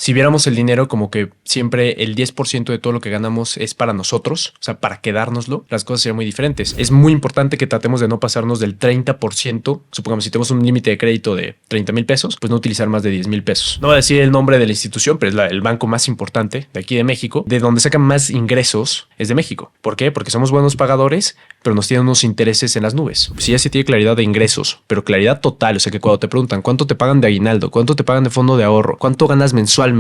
si viéramos el dinero como que siempre el 10% de todo lo que ganamos es para nosotros, o sea, para quedárnoslo, las cosas serían muy diferentes. Es muy importante que tratemos de no pasarnos del 30%. Supongamos, si tenemos un límite de crédito de 30,000 pesos, pues no utilizar más de 10,000 pesos. No voy a decir el nombre de la institución, pero es el banco más importante de aquí de México, de donde sacan más ingresos es de México. ¿Por qué? Porque somos buenos pagadores, pero nos tienen unos intereses en las nubes. Si ya se tiene claridad de ingresos, pero claridad total, o sea que cuando te preguntan cuánto te pagan de aguinaldo, cuánto te pagan de fondo de ahorro, cuánto ganas mensualmente,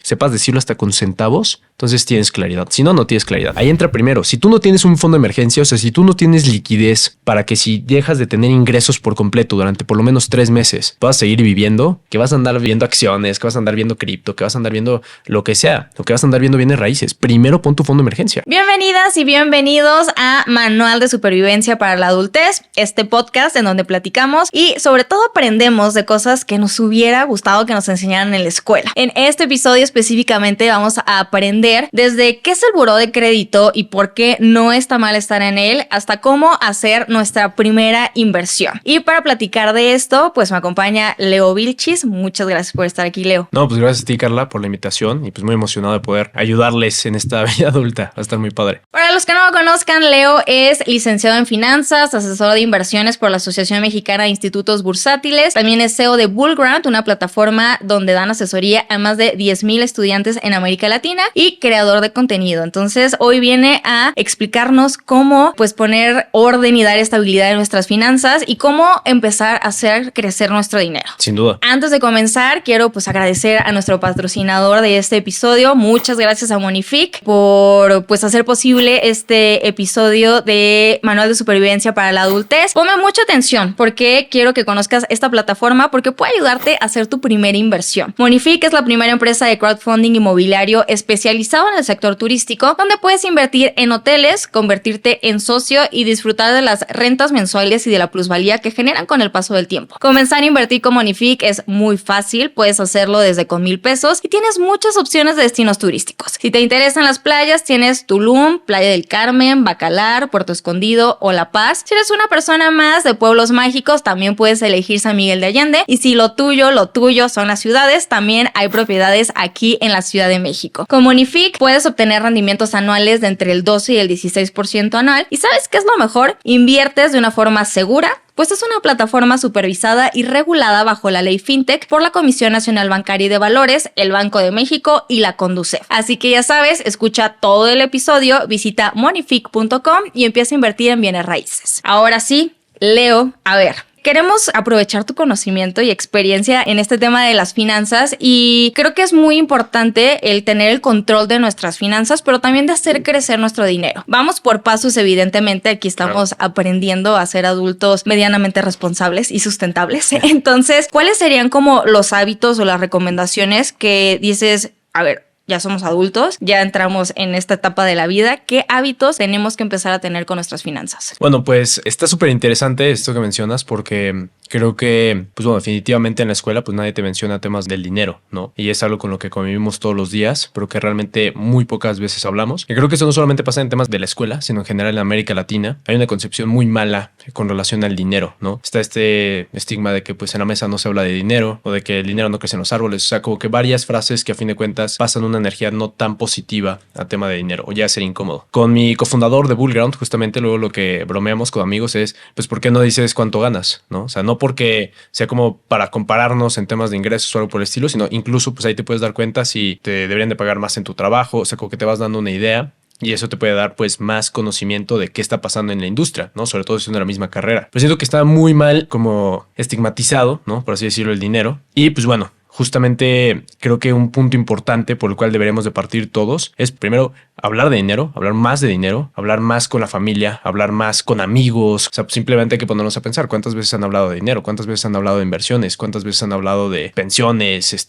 sepas decirlo hasta con centavos, entonces tienes claridad. Si no, no tienes claridad. Ahí entra primero. Si tú no tienes un fondo de emergencia, o sea, si tú no tienes liquidez para que si dejas de tener ingresos por completo durante por lo menos 3 meses, puedas seguir viviendo, que vas a andar viendo acciones, que vas a andar viendo cripto, que vas a andar viendo lo que sea, lo que vas a andar viendo bienes raíces. Primero pon tu fondo de emergencia. Bienvenidas y bienvenidos a Manual de Supervivencia para la Adultez, este podcast en donde platicamos y sobre todo aprendemos de cosas que nos hubiera gustado que nos enseñaran en la escuela. En este episodio específicamente vamos a aprender desde qué es el buró de crédito y por qué no está mal estar en él, hasta cómo hacer nuestra primera inversión. Y para platicar de esto, pues me acompaña Leo Vilchis. Muchas gracias por estar aquí, Leo. No, pues gracias a ti, Carla, por la invitación y pues muy emocionado de poder ayudarles en esta vida adulta. Va a estar muy padre. Para los que no lo conozcan, Leo es licenciado en finanzas, asesor de inversiones por la Asociación Mexicana de Institutos Bursátiles. También es CEO de Bullground, una plataforma donde dan asesoría a más de 10,000 estudiantes en América Latina y creador de contenido. Entonces, hoy viene a explicarnos cómo pues poner orden y dar estabilidad en nuestras finanzas y cómo empezar a hacer crecer nuestro dinero. Sin duda. Antes de comenzar, quiero pues agradecer a nuestro patrocinador de este episodio. Muchas gracias a Monific por pues hacer posible este episodio de Manual de Supervivencia para la Adultez. Ponme mucha atención porque quiero que conozcas esta plataforma porque puede ayudarte a hacer tu primera inversión. Monific es la primera empresa de crowdfunding inmobiliario especializado en el sector turístico, donde puedes invertir en hoteles, convertirte en socio y disfrutar de las rentas mensuales y de la plusvalía que generan con el paso del tiempo. Comenzar a invertir con Monific es muy fácil, puedes hacerlo desde con 1,000 pesos y tienes muchas opciones de destinos turísticos. Si te interesan las playas, tienes Tulum, Playa del Carmen, Bacalar, Puerto Escondido o La Paz. Si eres una persona más de pueblos mágicos, también puedes elegir San Miguel de Allende. Y si lo tuyo son las ciudades, también hay propiedades aquí en la Ciudad de México. Con Monific puedes obtener rendimientos anuales de entre el 12 y el 16% anual. ¿Y sabes qué es lo mejor? Inviertes de una forma segura, pues es una plataforma supervisada y regulada bajo la ley FinTech por la Comisión Nacional Bancaria y de Valores, el Banco de México y la Conducef. Así que ya sabes, escucha todo el episodio, visita monific.com y empieza a invertir en bienes raíces. Ahora sí, Leo, a ver. Queremos aprovechar tu conocimiento y experiencia en este tema de las finanzas y creo que es muy importante el tener el control de nuestras finanzas, pero también de hacer crecer nuestro dinero. Vamos por pasos, evidentemente, aquí estamos aprendiendo a ser adultos medianamente responsables y sustentables. Entonces, ¿cuáles serían como los hábitos o las recomendaciones que dices, a ver, ya somos adultos, ya entramos en esta etapa de la vida, ¿qué hábitos tenemos que empezar a tener con nuestras finanzas? Bueno, pues está súper interesante esto que mencionas porque creo que, pues bueno, definitivamente en la escuela pues nadie te menciona temas del dinero, ¿no? Y es algo con lo que convivimos todos los días, pero que realmente muy pocas veces hablamos. Y creo que eso no solamente pasa en temas de la escuela, sino en general en América Latina. Hay una concepción muy mala con relación al dinero, ¿no? Está este estigma de que pues en la mesa no se habla de dinero o de que el dinero no crece en los árboles. O sea, como que varias frases que a fin de cuentas pasan una energía no tan positiva a tema de dinero o ya ser incómodo. Con mi cofundador de Bullground, justamente luego lo que bromeamos con amigos es, pues, ¿por qué no dices cuánto ganas? ¿No? O sea, no porque sea como para compararnos en temas de ingresos o algo por el estilo, sino incluso pues ahí te puedes dar cuenta si te deberían de pagar más en tu trabajo, o sea, como que te vas dando una idea. Y eso te puede dar pues más conocimiento de qué está pasando en la industria, ¿no? Sobre todo si es la misma carrera. Pero siento que está muy mal como estigmatizado, ¿no? Por así decirlo, el dinero. Y pues bueno, justamente creo que un punto importante por el cual deberíamos de partir todos es primero hablar de dinero, hablar más de dinero, hablar más con la familia, hablar más con amigos. O sea, simplemente hay que ponernos a pensar cuántas veces han hablado de dinero, cuántas veces han hablado de inversiones, cuántas veces han hablado de pensiones,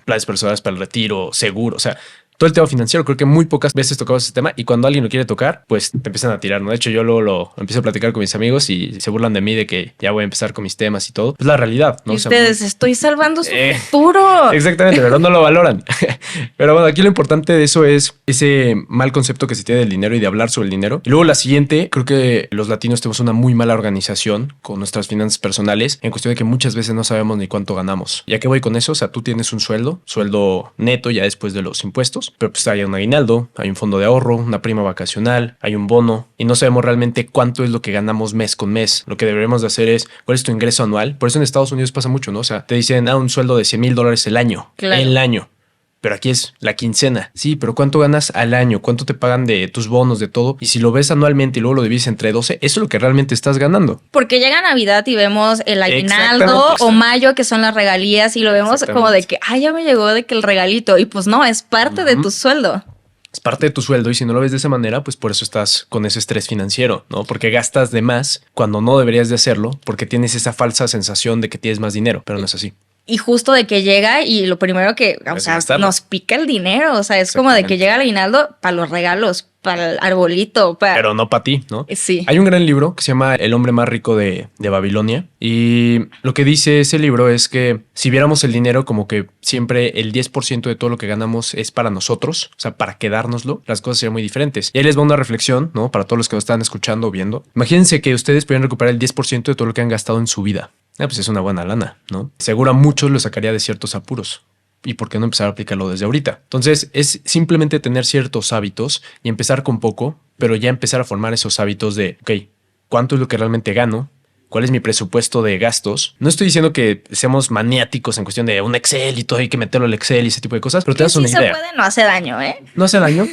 planes personales para el retiro, seguro. O sea, todo el tema financiero. Creo que muy pocas veces tocamos ese tema y cuando alguien lo quiere tocar, pues te empiezan a tirar, ¿no? De hecho, yo luego lo empiezo a platicar con mis amigos y se burlan de mí de que ya voy a empezar con mis temas y todo. Pues la realidad, ¿no? Y O sea, ustedes, estoy salvando su futuro. exactamente, pero no lo valoran. Pero bueno, aquí lo importante de eso es ese mal concepto que se tiene del dinero y de hablar sobre el dinero. Y luego la siguiente, creo que los latinos tenemos una muy mala organización con nuestras finanzas personales en cuestión de que muchas veces no sabemos ni cuánto ganamos. ¿Y a qué voy con eso? O sea, tú tienes un sueldo neto ya después de los impuestos, pero pues hay un aguinaldo, hay un fondo de ahorro, una prima vacacional, hay un bono y no sabemos realmente cuánto es lo que ganamos mes con mes. Lo que deberíamos de hacer es, ¿cuál es tu ingreso anual? Por eso en Estados Unidos pasa mucho, ¿no? O sea, te dicen, un sueldo de $100,000 el año. Claro. El año. Pero aquí es la quincena. Sí, pero ¿cuánto ganas al año? ¿Cuánto te pagan de tus bonos, de todo? Y si lo ves anualmente y luego lo divides entre 12, eso es lo que realmente estás ganando. Porque llega Navidad y vemos el aguinaldo o mayo, que son las regalías, y lo vemos como de que, ya me llegó de que el regalito. Y pues no, es parte de tu sueldo. Es parte de tu sueldo y si no lo ves de esa manera, pues por eso estás con ese estrés financiero, ¿no? Porque gastas de más cuando no deberías de hacerlo porque tienes esa falsa sensación de que tienes más dinero, pero no es así. Y justo de que llega y lo primero que, o sea, nos pica el dinero. O sea, es como de que llega el aguinaldo para los regalos, para el arbolito. Pero no para ti, ¿no? Sí. Hay un gran libro que se llama El hombre más rico de Babilonia. Y lo que dice ese libro es que si viéramos el dinero como que siempre el 10% de todo lo que ganamos es para nosotros, o sea, para quedárnoslo, las cosas serían muy diferentes. Y ahí les va una reflexión, ¿no? Para todos los que nos están escuchando o viendo. Imagínense que ustedes pueden recuperar el 10% de todo lo que han gastado en su vida. Pues es una buena lana, ¿no? Seguro a muchos lo sacaría de ciertos apuros. ¿Y por qué no empezar a aplicarlo desde ahorita? Entonces es simplemente tener ciertos hábitos y empezar con poco, pero ya empezar a formar esos hábitos de, ok, ¿cuánto es lo que realmente gano? ¿Cuál es mi presupuesto de gastos? No estoy diciendo que seamos maniáticos en cuestión de un Excel y todo, hay que meterlo al Excel y ese tipo de cosas, pero te das una idea. Se puede, no hace daño, ¿eh? No hace daño.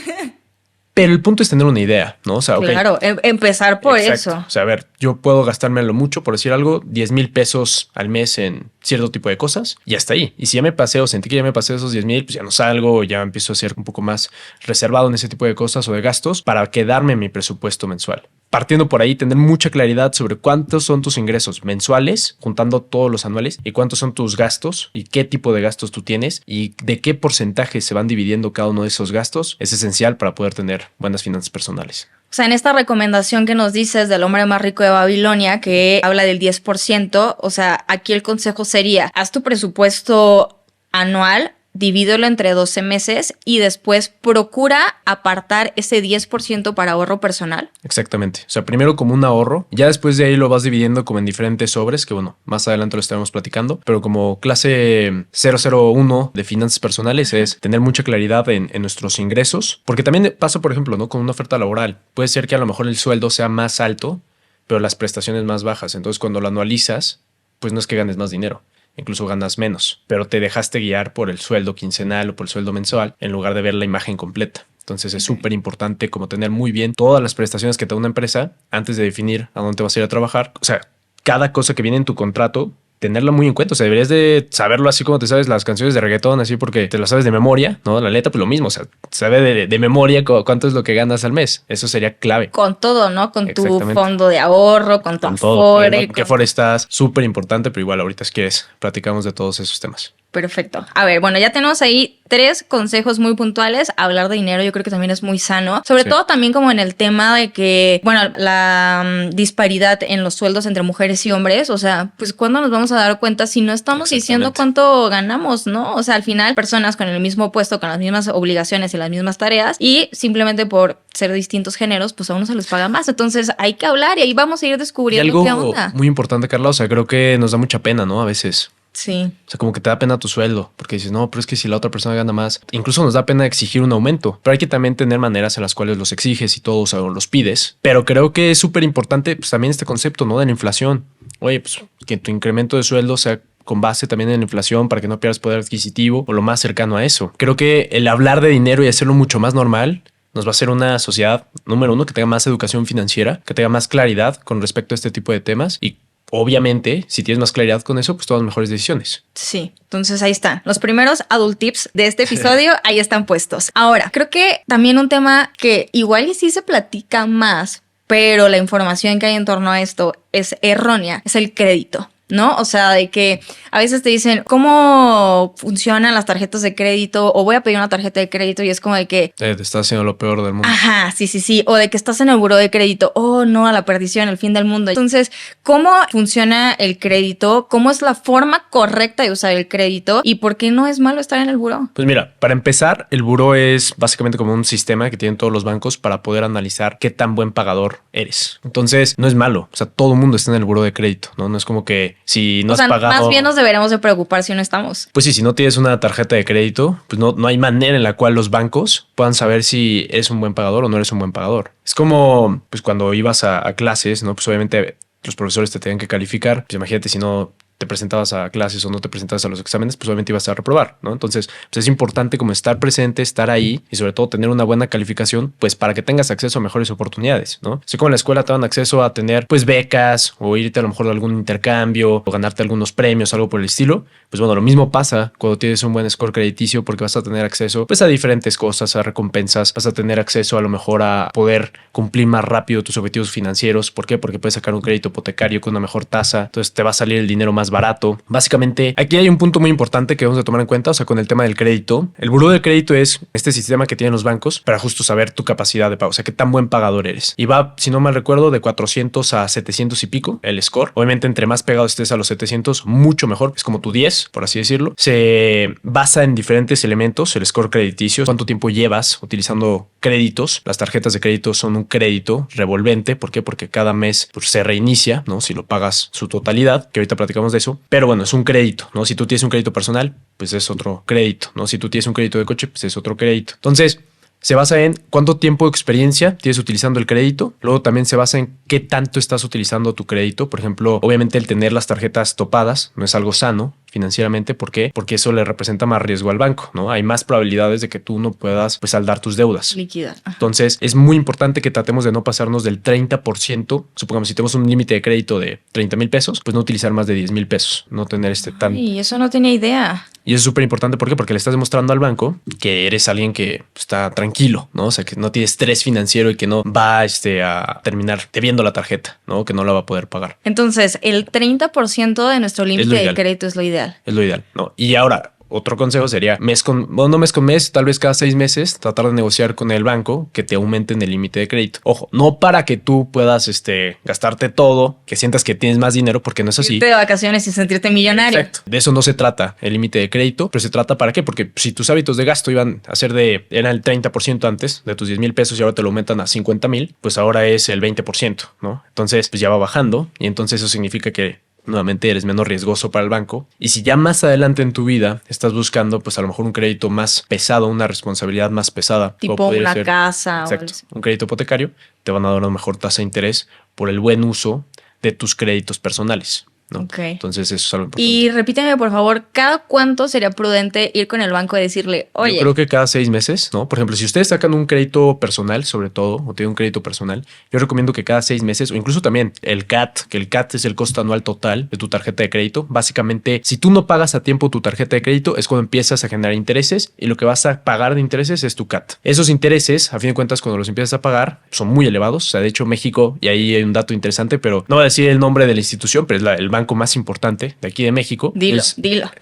Pero el punto es tener una idea, ¿no? O sea, claro, empezar por eso. O sea, a ver, yo puedo gastarme lo mucho, por decir algo, 10,000 pesos al mes en cierto tipo de cosas y hasta ahí. Y si ya me pasé o sentí que ya me pasé esos 10,000, pues ya no salgo o ya empiezo a ser un poco más reservado en ese tipo de cosas o de gastos para quedarme en mi presupuesto mensual. Partiendo por ahí, tener mucha claridad sobre cuántos son tus ingresos mensuales, juntando todos los anuales, y cuántos son tus gastos y qué tipo de gastos tú tienes y de qué porcentaje se van dividiendo cada uno de esos gastos, es esencial para poder tener buenas finanzas personales. O sea, en esta recomendación que nos dices del hombre más rico de Babilonia, que habla del 10%, o sea, aquí el consejo sería, haz tu presupuesto anual, divídelo entre 12 meses y después procura apartar ese 10% para ahorro personal. Exactamente. O sea, primero como un ahorro, ya después de ahí lo vas dividiendo como en diferentes sobres, que bueno, más adelante lo estaremos platicando, pero como clase 001 de finanzas personales es tener mucha claridad en nuestros ingresos, porque también pasa, por ejemplo, ¿no? Con una oferta laboral. Puede ser que a lo mejor el sueldo sea más alto, pero las prestaciones más bajas. Entonces, cuando lo anualizas, pues no es que ganes más dinero. Incluso ganas menos, pero te dejaste guiar por el sueldo quincenal o por el sueldo mensual en lugar de ver la imagen completa. Entonces es súper importante como tener muy bien todas las prestaciones que te da una empresa antes de definir a dónde te vas a ir a trabajar. O sea, cada cosa que viene en tu contrato, tenerla muy en cuenta. O sea, deberías de saberlo así como te sabes las canciones de reggaetón, así porque te las sabes de memoria, ¿no? La letra, pues lo mismo. O sea, sabe de memoria cuánto es lo que ganas al mes. Eso sería clave. Con todo, ¿no? Con tu fondo de ahorro, con tu Afore. Que Afore está súper importante, pero igual ahorita si quieres platicamos de todos esos temas. Perfecto. A ver, bueno, ya tenemos ahí 3 consejos muy puntuales. Hablar de dinero yo creo que también es muy sano. Sobre todo también como en el tema de que, bueno, la disparidad en los sueldos entre mujeres y hombres. O sea, pues ¿cuándo nos vamos a dar cuenta si no estamos diciendo cuánto ganamos, ¿no? O sea, al final personas con el mismo puesto, con las mismas obligaciones y las mismas tareas y simplemente por ser de distintos géneros, pues a uno se les paga más. Entonces hay que hablar y ahí vamos a ir descubriendo qué onda. Muy importante, Carla. O sea, creo que nos da mucha pena, ¿no? A veces. Sí. O sea, como que te da pena tu sueldo, porque dices, no, pero es que si la otra persona gana más, incluso nos da pena exigir un aumento, pero hay que también tener maneras en las cuales los exiges y todo, o sea, los pides. Pero creo que es súper importante, pues también este concepto, ¿no? De la inflación. Oye, pues que tu incremento de sueldo sea con base también en la inflación para que no pierdas poder adquisitivo o lo más cercano a eso. Creo que el hablar de dinero y hacerlo mucho más normal nos va a hacer una sociedad, número uno, que tenga más educación financiera, que tenga más claridad con respecto a este tipo de temas y obviamente, si tienes más claridad con eso, pues tomas mejores decisiones. Sí, entonces ahí están. Los primeros adult tips de este episodio, ahí están puestos. Ahora, creo que también un tema que igual y sí se platica más, pero la información que hay en torno a esto es errónea, es el crédito, ¿no? O sea, de que a veces te dicen, ¿cómo funcionan las tarjetas de crédito? O voy a pedir una tarjeta de crédito y es como de que... Te estás haciendo lo peor del mundo. Ajá, sí. O de que estás en el buró de crédito. Oh, no, a la perdición, el fin del mundo. Entonces, ¿cómo funciona el crédito? ¿Cómo es la forma correcta de usar el crédito? ¿Y por qué no es malo estar en el buró? Pues mira, para empezar, el buró es básicamente como un sistema que tienen todos los bancos para poder analizar qué tan buen pagador eres. Entonces, no es malo. O sea, todo el mundo está en el buró de crédito, ¿no? No es como que si no has pagado... Más bien nos deberíamos de preocupar si no estamos. Pues sí, si no tienes una tarjeta de crédito, pues no hay manera en la cual los bancos puedan saber si eres un buen pagador o no eres un buen pagador. Es como pues cuando ibas a clases, ¿no? Pues obviamente los profesores te tenían que calificar. Pues imagínate si no te presentabas a clases o no te presentabas a los exámenes, pues obviamente ibas a reprobar, ¿no? Entonces, pues es importante como estar presente, estar ahí y sobre todo tener una buena calificación, pues para que tengas acceso a mejores oportunidades, ¿no? Así como en la escuela te dan acceso a tener pues becas o irte a lo mejor de algún intercambio o ganarte algunos premios, algo por el estilo, pues bueno, lo mismo pasa cuando tienes un buen score crediticio porque vas a tener acceso pues a diferentes cosas, a recompensas, vas a tener acceso a lo mejor a poder cumplir más rápido tus objetivos financieros. ¿Por qué? Porque puedes sacar un crédito hipotecario con una mejor tasa, entonces te va a salir el dinero más barato. Básicamente, aquí hay un punto muy importante que vamos a tomar en cuenta, o sea, con el tema del crédito. El buró de crédito es este sistema que tienen los bancos para justo saber tu capacidad de pago, o sea, qué tan buen pagador eres. Y va, si no mal recuerdo, de 400 a 700 y pico el score. Obviamente, entre más pegado estés a los 700, mucho mejor. Es como tu 10, por así decirlo. Se basa en diferentes elementos, el score crediticio, cuánto tiempo llevas utilizando créditos. Las tarjetas de crédito son un crédito revolvente. ¿Por qué? Porque cada mes pues, se reinicia, ¿no? Si lo pagas su totalidad, que ahorita platicamos de eso. Pero bueno, es un crédito, ¿no? Si tú tienes un crédito personal, pues es otro crédito, ¿no? Si tú tienes un crédito de coche, pues es otro crédito. Entonces, se basa en cuánto tiempo de experiencia tienes utilizando el crédito. Luego también se basa en qué tanto estás utilizando tu crédito. Por ejemplo, obviamente el tener las tarjetas topadas no es algo sano financieramente. ¿Por qué? Porque eso le representa más riesgo al banco, ¿no? Hay más probabilidades de que tú no puedas pues saldar tus deudas. Liquidar. Entonces es muy importante que tratemos de no pasarnos del 30%. Supongamos si tenemos un límite de crédito de 30,000 pesos, pues no utilizar más de 10,000 pesos. No tener tan... Y eso no tenía idea. Y eso es súper importante. ¿Por qué? Porque le estás demostrando al banco que eres alguien que está tranquilo, ¿no? O sea, que no tiene estrés financiero y que no va a terminar debiendo la tarjeta, ¿no? Que no la va a poder pagar. Entonces, el 30% de nuestro límite de crédito es lo ideal. Es lo ideal, ¿no? Y ahora, otro consejo sería no mes con mes, tal vez cada 6 meses, tratar de negociar con el banco que te aumenten el límite de crédito. Ojo, no para que tú puedas gastarte todo, que sientas que tienes más dinero, porque no es así. Irte de vacaciones y sentirte millonario. Exacto. De eso no se trata el límite de crédito, pero se trata ¿para qué? Porque si tus hábitos de gasto iban a ser eran el 30% antes de tus 10,000 pesos y ahora te lo aumentan a 50,000, pues ahora es el 20%, ¿no? Entonces, pues ya va bajando y entonces eso significa que nuevamente eres menos riesgoso para el banco. Y si ya más adelante en tu vida estás buscando pues a lo mejor un crédito más pesado, una responsabilidad más pesada, tipo una casa. Exacto, un crédito hipotecario, te van a dar una mejor tasa de interés por el buen uso de tus créditos personales, ¿no? Okay. Entonces eso es algo importante. Y repíteme, por favor, ¿cada cuánto sería prudente ir con el banco y decirle, oye? Yo creo que cada 6 meses, ¿no? Por ejemplo, si ustedes sacan un crédito personal, sobre todo, o tienen un crédito personal, yo recomiendo que cada 6 meses, o incluso también el CAT, que el CAT es el costo anual total de tu tarjeta de crédito. Básicamente, si tú no pagas a tiempo tu tarjeta de crédito, es cuando empiezas a generar intereses y lo que vas a pagar de intereses es tu CAT. Esos intereses, a fin de cuentas, cuando los empiezas a pagar, son muy elevados. O sea, de hecho, México, y ahí hay un dato interesante, pero no voy a decir el nombre de la institución, pero es el banco más importante de aquí de México. Dilo.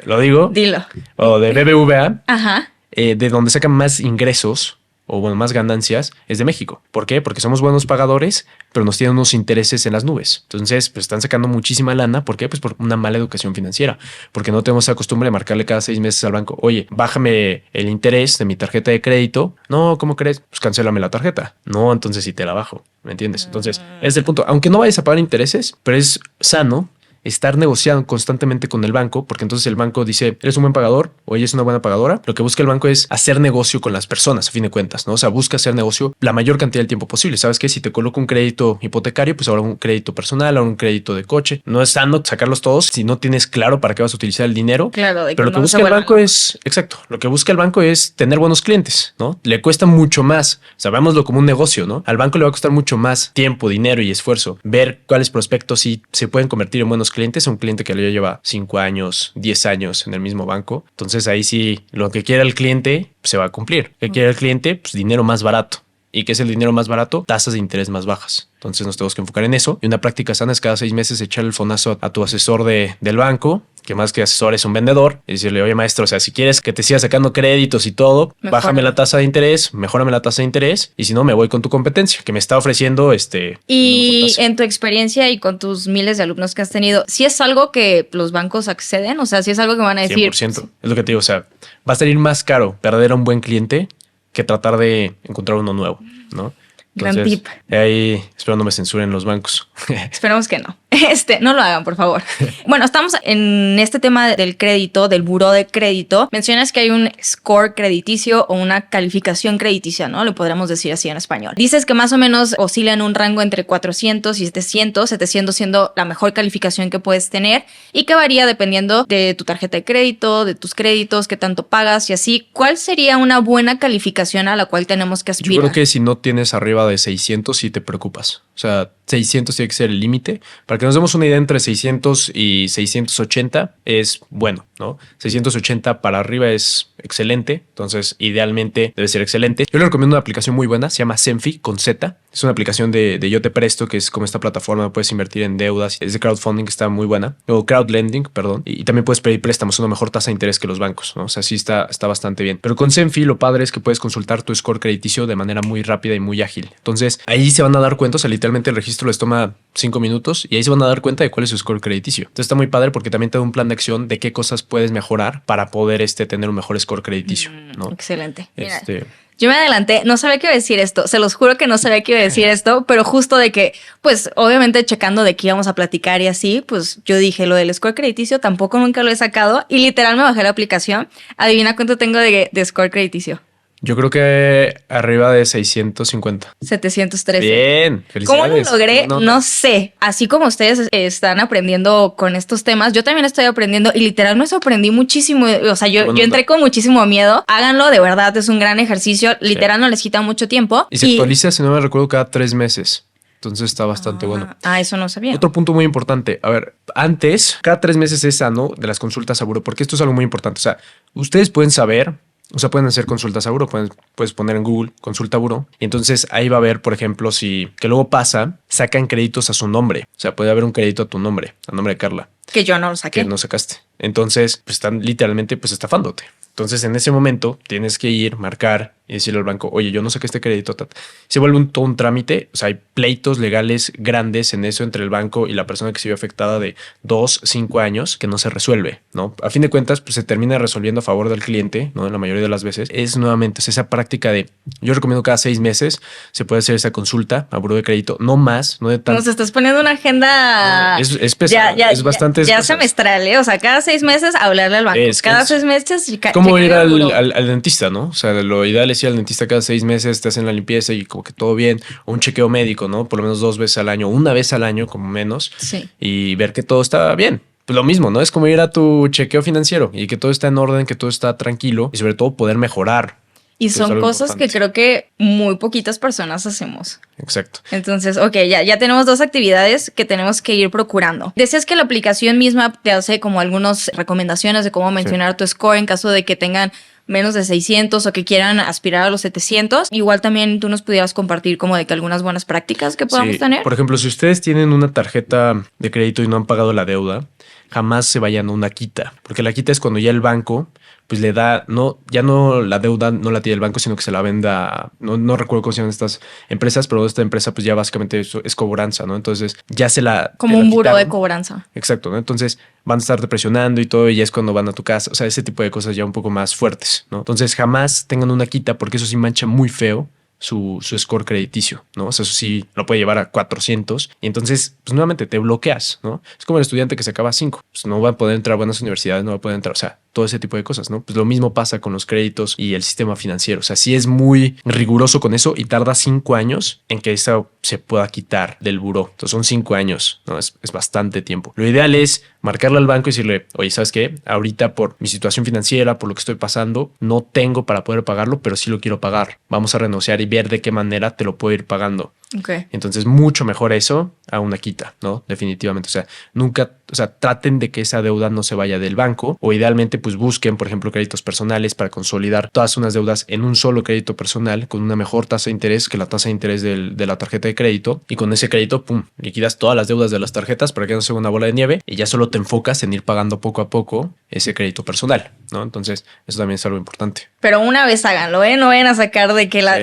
¿Lo digo? Dilo. O de BBVA. Ajá. De donde sacan más ingresos o bueno, más ganancias es de México. ¿Por qué? Porque somos buenos pagadores, pero nos tienen unos intereses en las nubes. Entonces, pues están sacando muchísima lana. ¿Por qué? Pues por una mala educación financiera. Porque no tenemos esa costumbre de marcarle cada 6 meses al banco, oye, bájame el interés de mi tarjeta de crédito. No, ¿cómo crees? Pues cancélame la tarjeta. No, entonces sí te la bajo. ¿Me entiendes? Entonces, ese es el punto. Aunque no vayas a pagar intereses, pero es sano estar negociando constantemente con el banco, porque entonces el banco dice, eres un buen pagador o ella es una buena pagadora. Lo que busca el banco es hacer negocio con las personas, a fin de cuentas, ¿no? O sea, busca hacer negocio la mayor cantidad del tiempo posible. ¿Sabes qué? Si te coloco un crédito hipotecario, pues ahora un crédito personal, ahora un crédito de coche. No es sano sacarlos todos si no tienes claro para qué vas a utilizar el dinero. Claro, pero lo que busca el banco es, exacto, lo que busca el banco es tener buenos clientes, ¿no? Le cuesta mucho más, o sea, veámoslo como un negocio, ¿no? Al banco le va a costar mucho más tiempo, dinero y esfuerzo ver cuáles prospectos sí se pueden convertir en buenos clientes a un cliente que ya lleva 5 años, 10 años en el mismo banco. Entonces ahí sí, lo que quiera el cliente se va a cumplir. ¿Qué quiere el cliente? Pues dinero más barato. ¿Y qué es el dinero más barato? Tasas de interés más bajas. Entonces nos tenemos que enfocar en eso. Y una práctica sana es cada 6 meses echar el fonazo a tu asesor del banco, que más que asesor es un vendedor, y decirle, oye maestro, o sea, si quieres que te siga sacando créditos y todo, bájame la tasa de interés, mejórame la tasa de interés, y si no, me voy con tu competencia, que me está ofreciendo Y en tu experiencia y con tus miles de alumnos que has tenido, ¿sí es algo que los bancos acceden? O sea, ¿sí es algo que van a decir? 100%. Es lo que te digo, o sea, va a salir más caro perder a un buen cliente que tratar de encontrar uno nuevo, ¿no? Entonces, gran tip. Ahí espero no me censuren los bancos. Esperemos que no. No lo hagan, por favor. Bueno, estamos en este tema del crédito, del buró de crédito. Mencionas que hay un score crediticio o una calificación crediticia, ¿no? Lo podríamos decir así en español. Dices que más o menos oscila en un rango entre 400 y 700 siendo la mejor calificación que puedes tener y que varía dependiendo de tu tarjeta de crédito, de tus créditos, qué tanto pagas y así. ¿Cuál sería una buena calificación a la cual tenemos que aspirar? Yo creo que si no tienes arriba de 600 sí te preocupas. O sea, 600 tiene que ser el límite. Para que nos demos una idea, entre 600 y 680 es bueno, ¿no? 680 para arriba es excelente. Entonces, idealmente debe ser excelente. Yo le recomiendo una aplicación muy buena. Se llama Zenfi con Z. Es una aplicación de Yo Te Presto, que es como esta plataforma. Puedes invertir en deudas. Es de crowdfunding, que está muy buena. O crowdlending, perdón. Y también puedes pedir préstamos a una mejor tasa de interés que los bancos, ¿no? O sea, sí está bastante bien. Pero con Zenfi lo padre es que puedes consultar tu score crediticio de manera muy rápida y muy ágil. Entonces, ahí se van a dar cuenta. O sea, literalmente el registro les toma 5 minutos y ahí se van a dar cuenta de cuál es su score crediticio. Entonces está muy padre porque también te da un plan de acción de qué cosas puedes mejorar para poder tener un mejor score crediticio, ¿no? Excelente. Mira, yo me adelanté, no sabía qué iba a decir esto, se los juro que no sabía qué iba a decir esto, pero justo de que, pues obviamente checando de qué íbamos a platicar y así, pues yo dije lo del score crediticio, tampoco nunca lo he sacado y literal me bajé la aplicación. Adivina cuánto tengo de score crediticio. Yo creo que arriba de 650. 713. Bien, felicidades. ¿Cómo lo logré? No sé. Así como ustedes están aprendiendo con estos temas, yo también estoy aprendiendo y literal me sorprendí muchísimo. O sea, yo entré con muchísimo miedo. Háganlo, de verdad, es un gran ejercicio. Literal no les quita mucho tiempo. Y se actualiza, si no me recuerdo, cada 3 meses. Entonces está bastante bueno. Eso no sabía. Otro punto muy importante. A ver, antes, cada 3 meses es sano de las consultas a buró, porque esto es algo muy importante. O sea, ustedes pueden saber... O sea, pueden hacer consultas a buró, puedes poner en Google consulta a buró y entonces ahí va a ver, por ejemplo, que luego pasa, sacan créditos a su nombre. O sea, puede haber un crédito a nombre de Carla. Que yo no lo saqué. Que no sacaste. Entonces, pues están literalmente estafándote. Entonces, en ese momento tienes que ir, marcar y decirle al banco, oye, yo no saqué este crédito. Se vuelve todo un trámite. O sea, hay pleitos legales grandes en eso entre el banco y la persona que se vio afectada de 2, 5 años que no se resuelve, ¿no? A fin de cuentas, pues se termina resolviendo a favor del cliente, ¿no? En la mayoría de las veces. Es nuevamente esa práctica yo recomiendo cada 6 meses se puede hacer esa consulta a buró de crédito, no más, no de tanto. Nos estás poniendo una agenda. Es pesado, es bastante. Ya semestral, ¿eh? O sea, cada 6 meses hablarle al banco. Cada 6 meses. Como ir al dentista, ¿no? O sea, lo ideal es ir al dentista cada 6 meses, te hacen la limpieza y como que todo bien. O un chequeo médico, ¿no? Por lo menos 2 veces al año, una vez al año, como menos. Sí. Y ver que todo está bien. Pues lo mismo, ¿no? Es como ir a tu chequeo financiero y que todo está en orden, que todo está tranquilo y sobre todo poder mejorar. Y son cosas que creo que muy poquitas personas hacemos. Exacto. Entonces, ok, ya tenemos 2 actividades que tenemos que ir procurando. Decías que la aplicación misma te hace como algunas recomendaciones de cómo mencionar tu score en caso de que tengan menos de 600 o que quieran aspirar a los 700. Igual también tú nos pudieras compartir como de que algunas buenas prácticas que podamos tener. Por ejemplo, si ustedes tienen una tarjeta de crédito y no han pagado la deuda, jamás se vayan a una quita, porque la quita es cuando ya el banco pues le da, ya no la deuda no la tiene el banco, sino que se la venda, no recuerdo cómo se llaman estas empresas, pero esta empresa pues ya básicamente es cobranza, ¿no? Entonces ya como un buró de cobranza. Exacto, ¿no? Entonces van a estarte presionando y todo, y ya es cuando van a tu casa, o sea, ese tipo de cosas ya un poco más fuertes, ¿no? Entonces jamás tengan una quita, porque eso sí mancha muy feo su score crediticio, ¿no? O sea, eso sí lo puede llevar a 400 y entonces, pues nuevamente te bloqueas, ¿no? Es como el estudiante que se acaba 5, pues no va a poder entrar a buenas universidades, no va a poder entrar, o sea, todo ese tipo de cosas, ¿no? Pues lo mismo pasa con los créditos y el sistema financiero, o sea, sí es muy riguroso con eso y tarda 5 años en que eso se pueda quitar del buró. Entonces son 5 años, ¿no? Es bastante tiempo. Lo ideal es marcarle al banco y decirle, oye, ¿sabes qué? Ahorita por mi situación financiera, por lo que estoy pasando, no tengo para poder pagarlo, pero sí lo quiero pagar. Vamos a renegociar y ver de qué manera te lo puedo ir pagando. Okay. Entonces, mucho mejor eso a una quita, ¿no? Definitivamente. O sea, nunca, o sea, traten de que esa deuda no se vaya del banco o idealmente pues busquen, por ejemplo, créditos personales para consolidar todas unas deudas en un solo crédito personal con una mejor tasa de interés que la tasa de interés de la tarjeta de crédito y con ese crédito, pum, liquidas todas las deudas de las tarjetas para que no sea una bola de nieve y ya solo te enfocas en ir pagando poco a poco ese crédito personal, ¿no? Entonces, eso también es algo importante. Pero una vez háganlo, ¿eh? No vayan a sacar de que la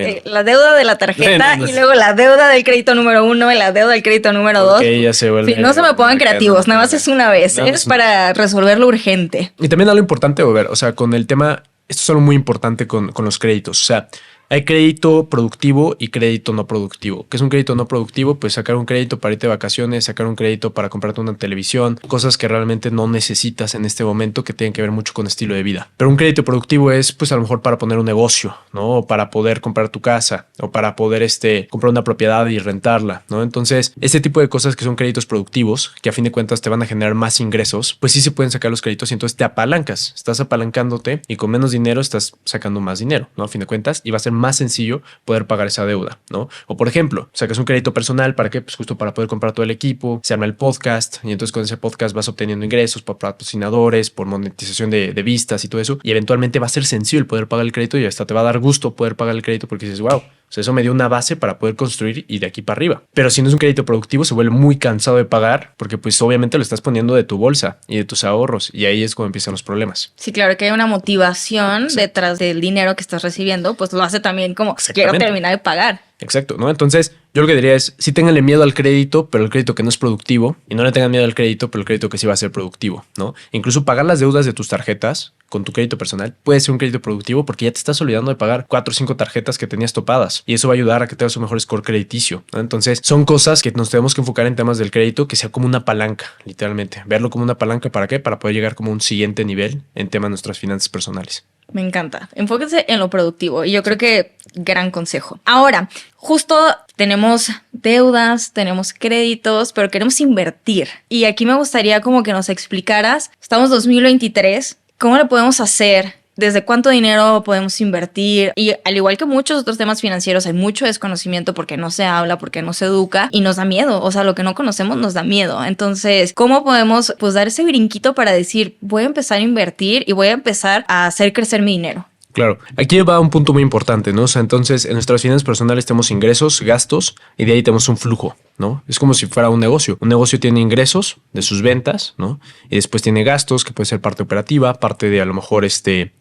deuda de la tarjeta no, y luego la deuda del crédito número 1 y la deuda del crédito número 2. Ya se vuelve. Sí, no se me pongan creativos, nada más es una vez, es para resolver lo urgente. Y también algo importante, ver, o sea, con el tema, esto es algo muy importante con los créditos, o sea, hay crédito productivo y crédito no productivo. ¿Qué es un crédito no productivo? Pues sacar un crédito para irte de vacaciones, sacar un crédito para comprarte una televisión, cosas que realmente no necesitas en este momento que tienen que ver mucho con estilo de vida. Pero un crédito productivo es pues a lo mejor para poner un negocio, ¿no? O para poder comprar tu casa o para poder comprar una propiedad y rentarla, ¿no? Entonces, este tipo de cosas que son créditos productivos, que a fin de cuentas te van a generar más ingresos, pues sí se pueden sacar los créditos y entonces te apalancas. Estás apalancándote y con menos dinero estás sacando más dinero, ¿no? A fin de cuentas, y va a ser más sencillo poder pagar esa deuda, ¿no? O por ejemplo, sacas un crédito personal, ¿para qué? Pues justo para poder comprar todo el equipo, se arma el podcast y entonces con ese podcast vas obteniendo ingresos por patrocinadores, por monetización de vistas y todo eso y eventualmente va a ser sencillo el poder pagar el crédito y hasta te va a dar gusto poder pagar el crédito porque dices, wow, o sea, eso me dio una base para poder construir y de aquí para arriba. Pero si no es un crédito productivo, se vuelve muy cansado de pagar porque pues obviamente lo estás poniendo de tu bolsa y de tus ahorros y ahí es cuando empiezan los problemas. Sí, claro, que hay una motivación detrás del dinero que estás recibiendo, pues lo hace también como quiero terminar de pagar. Exacto, ¿no? Entonces, yo lo que diría es, sí ténganle miedo al crédito, pero el crédito que no es productivo, y no le tengan miedo al crédito, pero el crédito que sí va a ser productivo, ¿no? Incluso pagar las deudas de tus tarjetas con tu crédito personal puede ser un crédito productivo porque ya te estás olvidando de pagar 4 o 5 tarjetas que tenías topadas y eso va a ayudar a que tengas un mejor score crediticio, ¿no? Entonces, son cosas que nos tenemos que enfocar en temas del crédito que sea como una palanca, literalmente. Verlo como una palanca, ¿para qué? Para poder llegar como a un siguiente nivel en temas de nuestras finanzas personales. Me encanta. Enfóquense en lo productivo y yo creo que gran consejo. Ahora, justo tenemos deudas, tenemos créditos, pero queremos invertir. Y aquí me gustaría como que nos explicaras, estamos 2023, ¿cómo lo podemos hacer? ¿Desde cuánto dinero podemos invertir? Y al igual que muchos otros temas financieros, hay mucho desconocimiento porque no se habla, porque no se educa y nos da miedo. O sea, lo que no conocemos nos da miedo. Entonces, ¿cómo podemos pues dar ese brinquito para decir, voy a empezar a invertir y voy a empezar a hacer crecer mi dinero? Claro, aquí va un punto muy importante, ¿no? O sea, entonces en nuestras finanzas personales tenemos ingresos, gastos y de ahí tenemos un flujo, ¿no? Es como si fuera un negocio. Un negocio tiene ingresos de sus ventas, ¿no? Y después tiene gastos, que puede ser parte operativa, parte de a lo mejor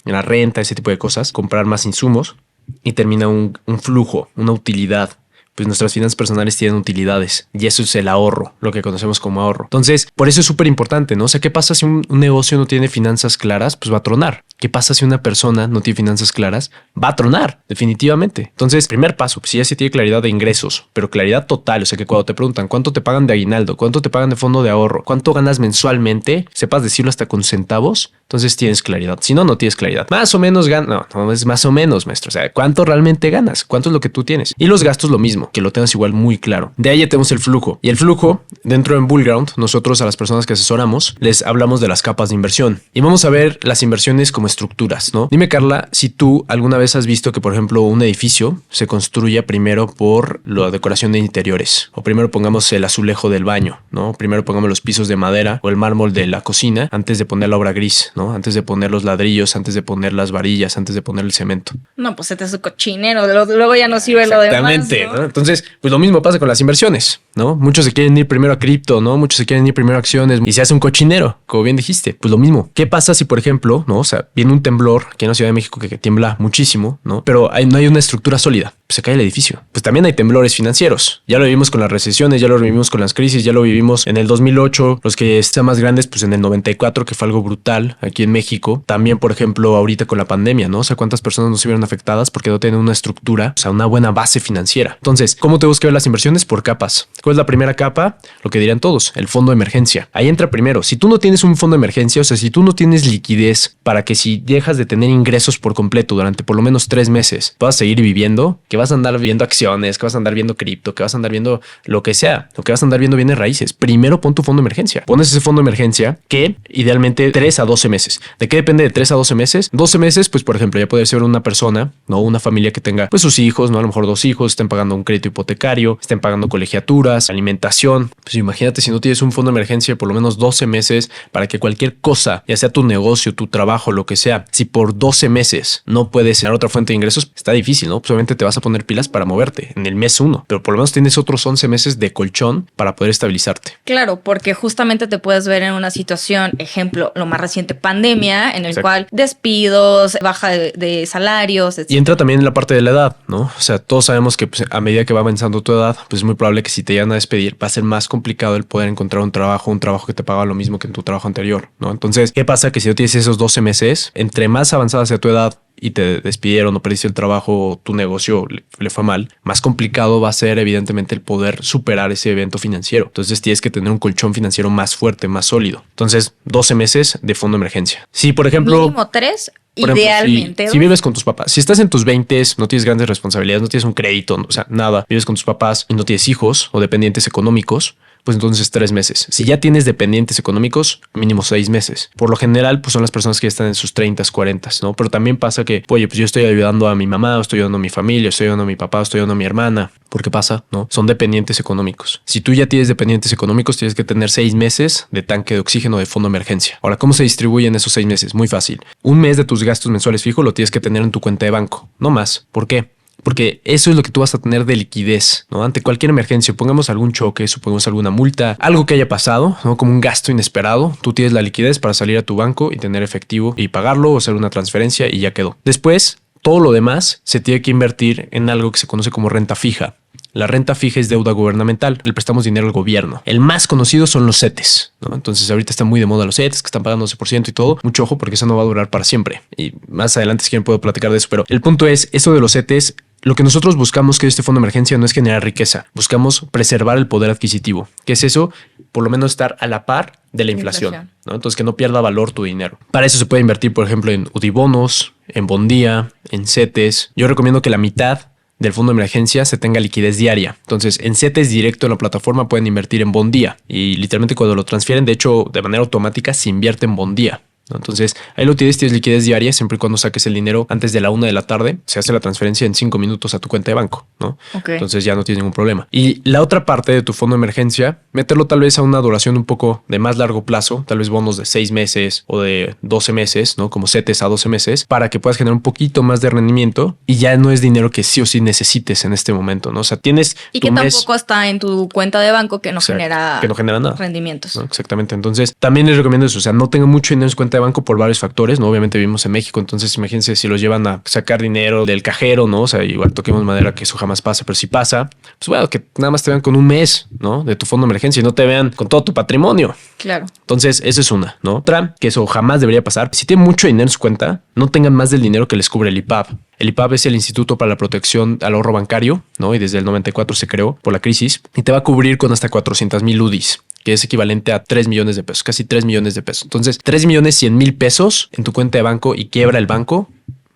la renta, ese tipo de cosas, comprar más insumos y termina un flujo, una utilidad. Pues nuestras finanzas personales tienen utilidades y eso es el ahorro, lo que conocemos como ahorro. Entonces, por eso es súper importante, ¿no? O sea, ¿qué pasa si un negocio no tiene finanzas claras? Pues va a tronar. ¿Qué pasa si una persona no tiene finanzas claras? Va a tronar, definitivamente. Entonces, primer paso, pues si ya se tiene claridad de ingresos, pero claridad total, o sea que cuando te preguntan cuánto te pagan de aguinaldo, cuánto te pagan de fondo de ahorro, cuánto ganas mensualmente, sepas decirlo hasta con centavos, entonces tienes claridad. Si no, no tienes claridad. Más o menos ganas, no es más o menos, maestro. O sea, ¿cuánto realmente ganas? ¿Cuánto es lo que tú tienes? Y los gastos lo mismo, que lo tengas igual muy claro. De ahí ya tenemos el flujo. Y el flujo, dentro de Bullground, nosotros a las personas que asesoramos, les hablamos de las capas de inversión. Y vamos a ver las inversiones como estructuras, ¿no? Dime, Carla, si tú alguna vez has visto que, por ejemplo, un edificio se construya primero por la decoración de interiores. O primero pongamos el azulejo del baño, ¿no? Primero pongamos los pisos de madera o el mármol de la cocina antes de poner la obra gris, ¿no? Antes de poner los ladrillos, antes de poner las varillas, antes de poner el cemento. No, pues este es su cochinero, luego ya no sirve lo demás. Exactamente, ¿no? Entonces, pues lo mismo pasa con las inversiones, ¿no? Muchos se quieren ir primero a cripto, ¿no? Muchos se quieren ir primero a acciones y se hace un cochinero, como bien dijiste. Pues lo mismo. ¿Qué pasa si, por ejemplo, no? O sea, viene un temblor aquí en la Ciudad de México que tiembla muchísimo, ¿no? Pero no hay una estructura sólida. Pues se cae el edificio. Pues también hay temblores financieros. Ya lo vivimos con las recesiones, ya lo vivimos con las crisis, ya lo vivimos en el 2008, los que están más grandes, pues en el 94, que fue algo brutal aquí en México. También, por ejemplo, ahorita con la pandemia, ¿no? O sea, cuántas personas no se vieron afectadas porque no tienen una estructura, o sea, una buena base financiera. Entonces, ¿cómo tenemos que ver las inversiones? Por capas. ¿Cuál es la primera capa? Lo que dirían todos, el fondo de emergencia. Ahí entra primero. Si tú no tienes un fondo de emergencia, o sea, si tú no tienes liquidez para que si dejas de tener ingresos por completo durante por lo menos 3 meses puedas seguir viviendo, ¿qué vas a andar viendo acciones, que vas a andar viendo cripto, que vas a andar viendo lo que sea, o que vas a andar viendo bienes raíces. Primero pon tu fondo de emergencia. Pones ese fondo de emergencia que idealmente 3 a 12 meses. ¿De qué depende de 3 a 12 meses? 12 meses, pues por ejemplo, ya puede ser una persona, ¿no? Una familia que tenga pues sus hijos, ¿no? A lo mejor 2 hijos, estén pagando un crédito hipotecario, estén pagando colegiaturas, alimentación. Pues imagínate si no tienes un fondo de emergencia de por lo menos 12 meses para que cualquier cosa, ya sea tu negocio, tu trabajo, lo que sea, si por 12 meses no puedes tener otra fuente de ingresos, está difícil, ¿no? Pues obviamente te vas a poner pilas para moverte en el mes 1, pero por lo menos tienes otros 11 meses de colchón para poder estabilizarte. Claro, porque justamente te puedes ver en una situación, ejemplo, lo más reciente, pandemia, en el Exacto. cual despidos, baja de salarios, etc. Y entra también en la parte de la edad, ¿no? O sea, todos sabemos que pues, a medida que va avanzando tu edad, pues es muy probable que si te llegan a despedir, va a ser más complicado el poder encontrar un trabajo que te paga lo mismo que en tu trabajo anterior, ¿no? Entonces, ¿qué pasa? Que si no tienes esos 12 meses, entre más avanzada sea tu edad y te despidieron o perdiste el trabajo o tu negocio le fue mal, más complicado va a ser evidentemente el poder superar ese evento financiero. Entonces tienes que tener un colchón financiero más fuerte, más sólido. Entonces 12 meses de fondo de emergencia. Si por ejemplo... Mínimo 3, por ejemplo, idealmente. si vives con tus papás, si estás en tus 20s, no tienes grandes responsabilidades, no tienes un crédito, o sea, nada, vives con tus papás y no tienes hijos o dependientes económicos, pues entonces 3 meses. Si ya tienes dependientes económicos, mínimo 6 meses. Por lo general, pues son las personas que ya están en sus 30s, 40s, ¿no? Pero también pasa que, oye, pues yo estoy ayudando a mi mamá, estoy ayudando a mi familia, estoy ayudando a mi papá, estoy ayudando a mi hermana. ¿Por qué pasa? ¿No? Son dependientes económicos. Si tú ya tienes dependientes económicos, tienes que tener 6 meses de tanque de oxígeno de fondo de emergencia. Ahora, ¿cómo se distribuyen esos 6 meses? Muy fácil. Un mes de tus gastos mensuales fijos lo tienes que tener en tu cuenta de banco, no más. ¿Por qué? Porque eso es lo que tú vas a tener de liquidez, ¿no? Ante cualquier emergencia, pongamos algún choque, supongamos alguna multa, algo que haya pasado, ¿no? Como un gasto inesperado, tú tienes la liquidez para salir a tu banco y tener efectivo y pagarlo o hacer una transferencia y ya quedó. Después, todo lo demás se tiene que invertir en algo que se conoce como renta fija. La renta fija es deuda gubernamental, le prestamos dinero al gobierno. El más conocido son los CETES, ¿no? Entonces ahorita están muy de moda los CETES, que están pagando 12% y todo. Mucho ojo porque eso no va a durar para siempre. Y más adelante si quieren puedo platicar de eso, pero el punto es, eso de los CETES, lo que nosotros buscamos que este fondo de emergencia no es generar riqueza, buscamos preservar el poder adquisitivo. ¿Qué es eso? Por lo menos estar a la par de la inflación, ¿no? Entonces que no pierda valor tu dinero. Para eso se puede invertir, por ejemplo, en UDIbonos, en Bondía, en CETES. Yo recomiendo que la mitad del fondo de emergencia se tenga liquidez diaria. Entonces, en CETES directo en la plataforma pueden invertir en Bondía y literalmente cuando lo transfieren, de hecho, de manera automática se invierte en Bondía, ¿no? Entonces, ahí lo tienes liquidez diaria siempre y cuando saques el dinero antes de la 1 de la tarde. Se hace la transferencia en 5 minutos a tu cuenta de banco, ¿no? Okay. Entonces ya no tienes ningún problema. Y la otra parte de tu fondo de emergencia, meterlo tal vez a una duración un poco de más largo plazo, tal vez bonos de 6 meses o de 12 meses, ¿no? Como CETES a 12 meses, para que puedas generar un poquito más de rendimiento y ya no es dinero que sí o sí necesites en este momento, ¿no? O sea, tienes y tu que mes, tampoco está en tu cuenta de banco que no genera nada. Rendimientos. ¿No? Exactamente. Entonces, también les recomiendo eso. O sea, no tengan mucho dinero en su cuenta de banco por varios factores, ¿no? Obviamente vivimos en México, entonces imagínense si los llevan a sacar dinero del cajero, ¿no? O sea, igual toquemos madera que eso jamás pasa, pero si pasa, pues bueno, que nada más te vean con un mes, ¿no? De tu fondo de emergencia y no te vean con todo tu patrimonio. Claro. Entonces, esa es una, ¿no? Otra, que eso jamás debería pasar. Si tienen mucho dinero en su cuenta, no tengan más del dinero que les cubre el IPAB. El IPAB es el Instituto para la Protección al Ahorro Bancario, ¿no? Y desde el 94 se creó por la crisis y te va a cubrir con hasta 400,000 UDIs, que es equivalente a 3 millones de pesos, casi 3 millones de pesos. Entonces, 3,100,000 pesos en tu cuenta de banco y quiebra el banco,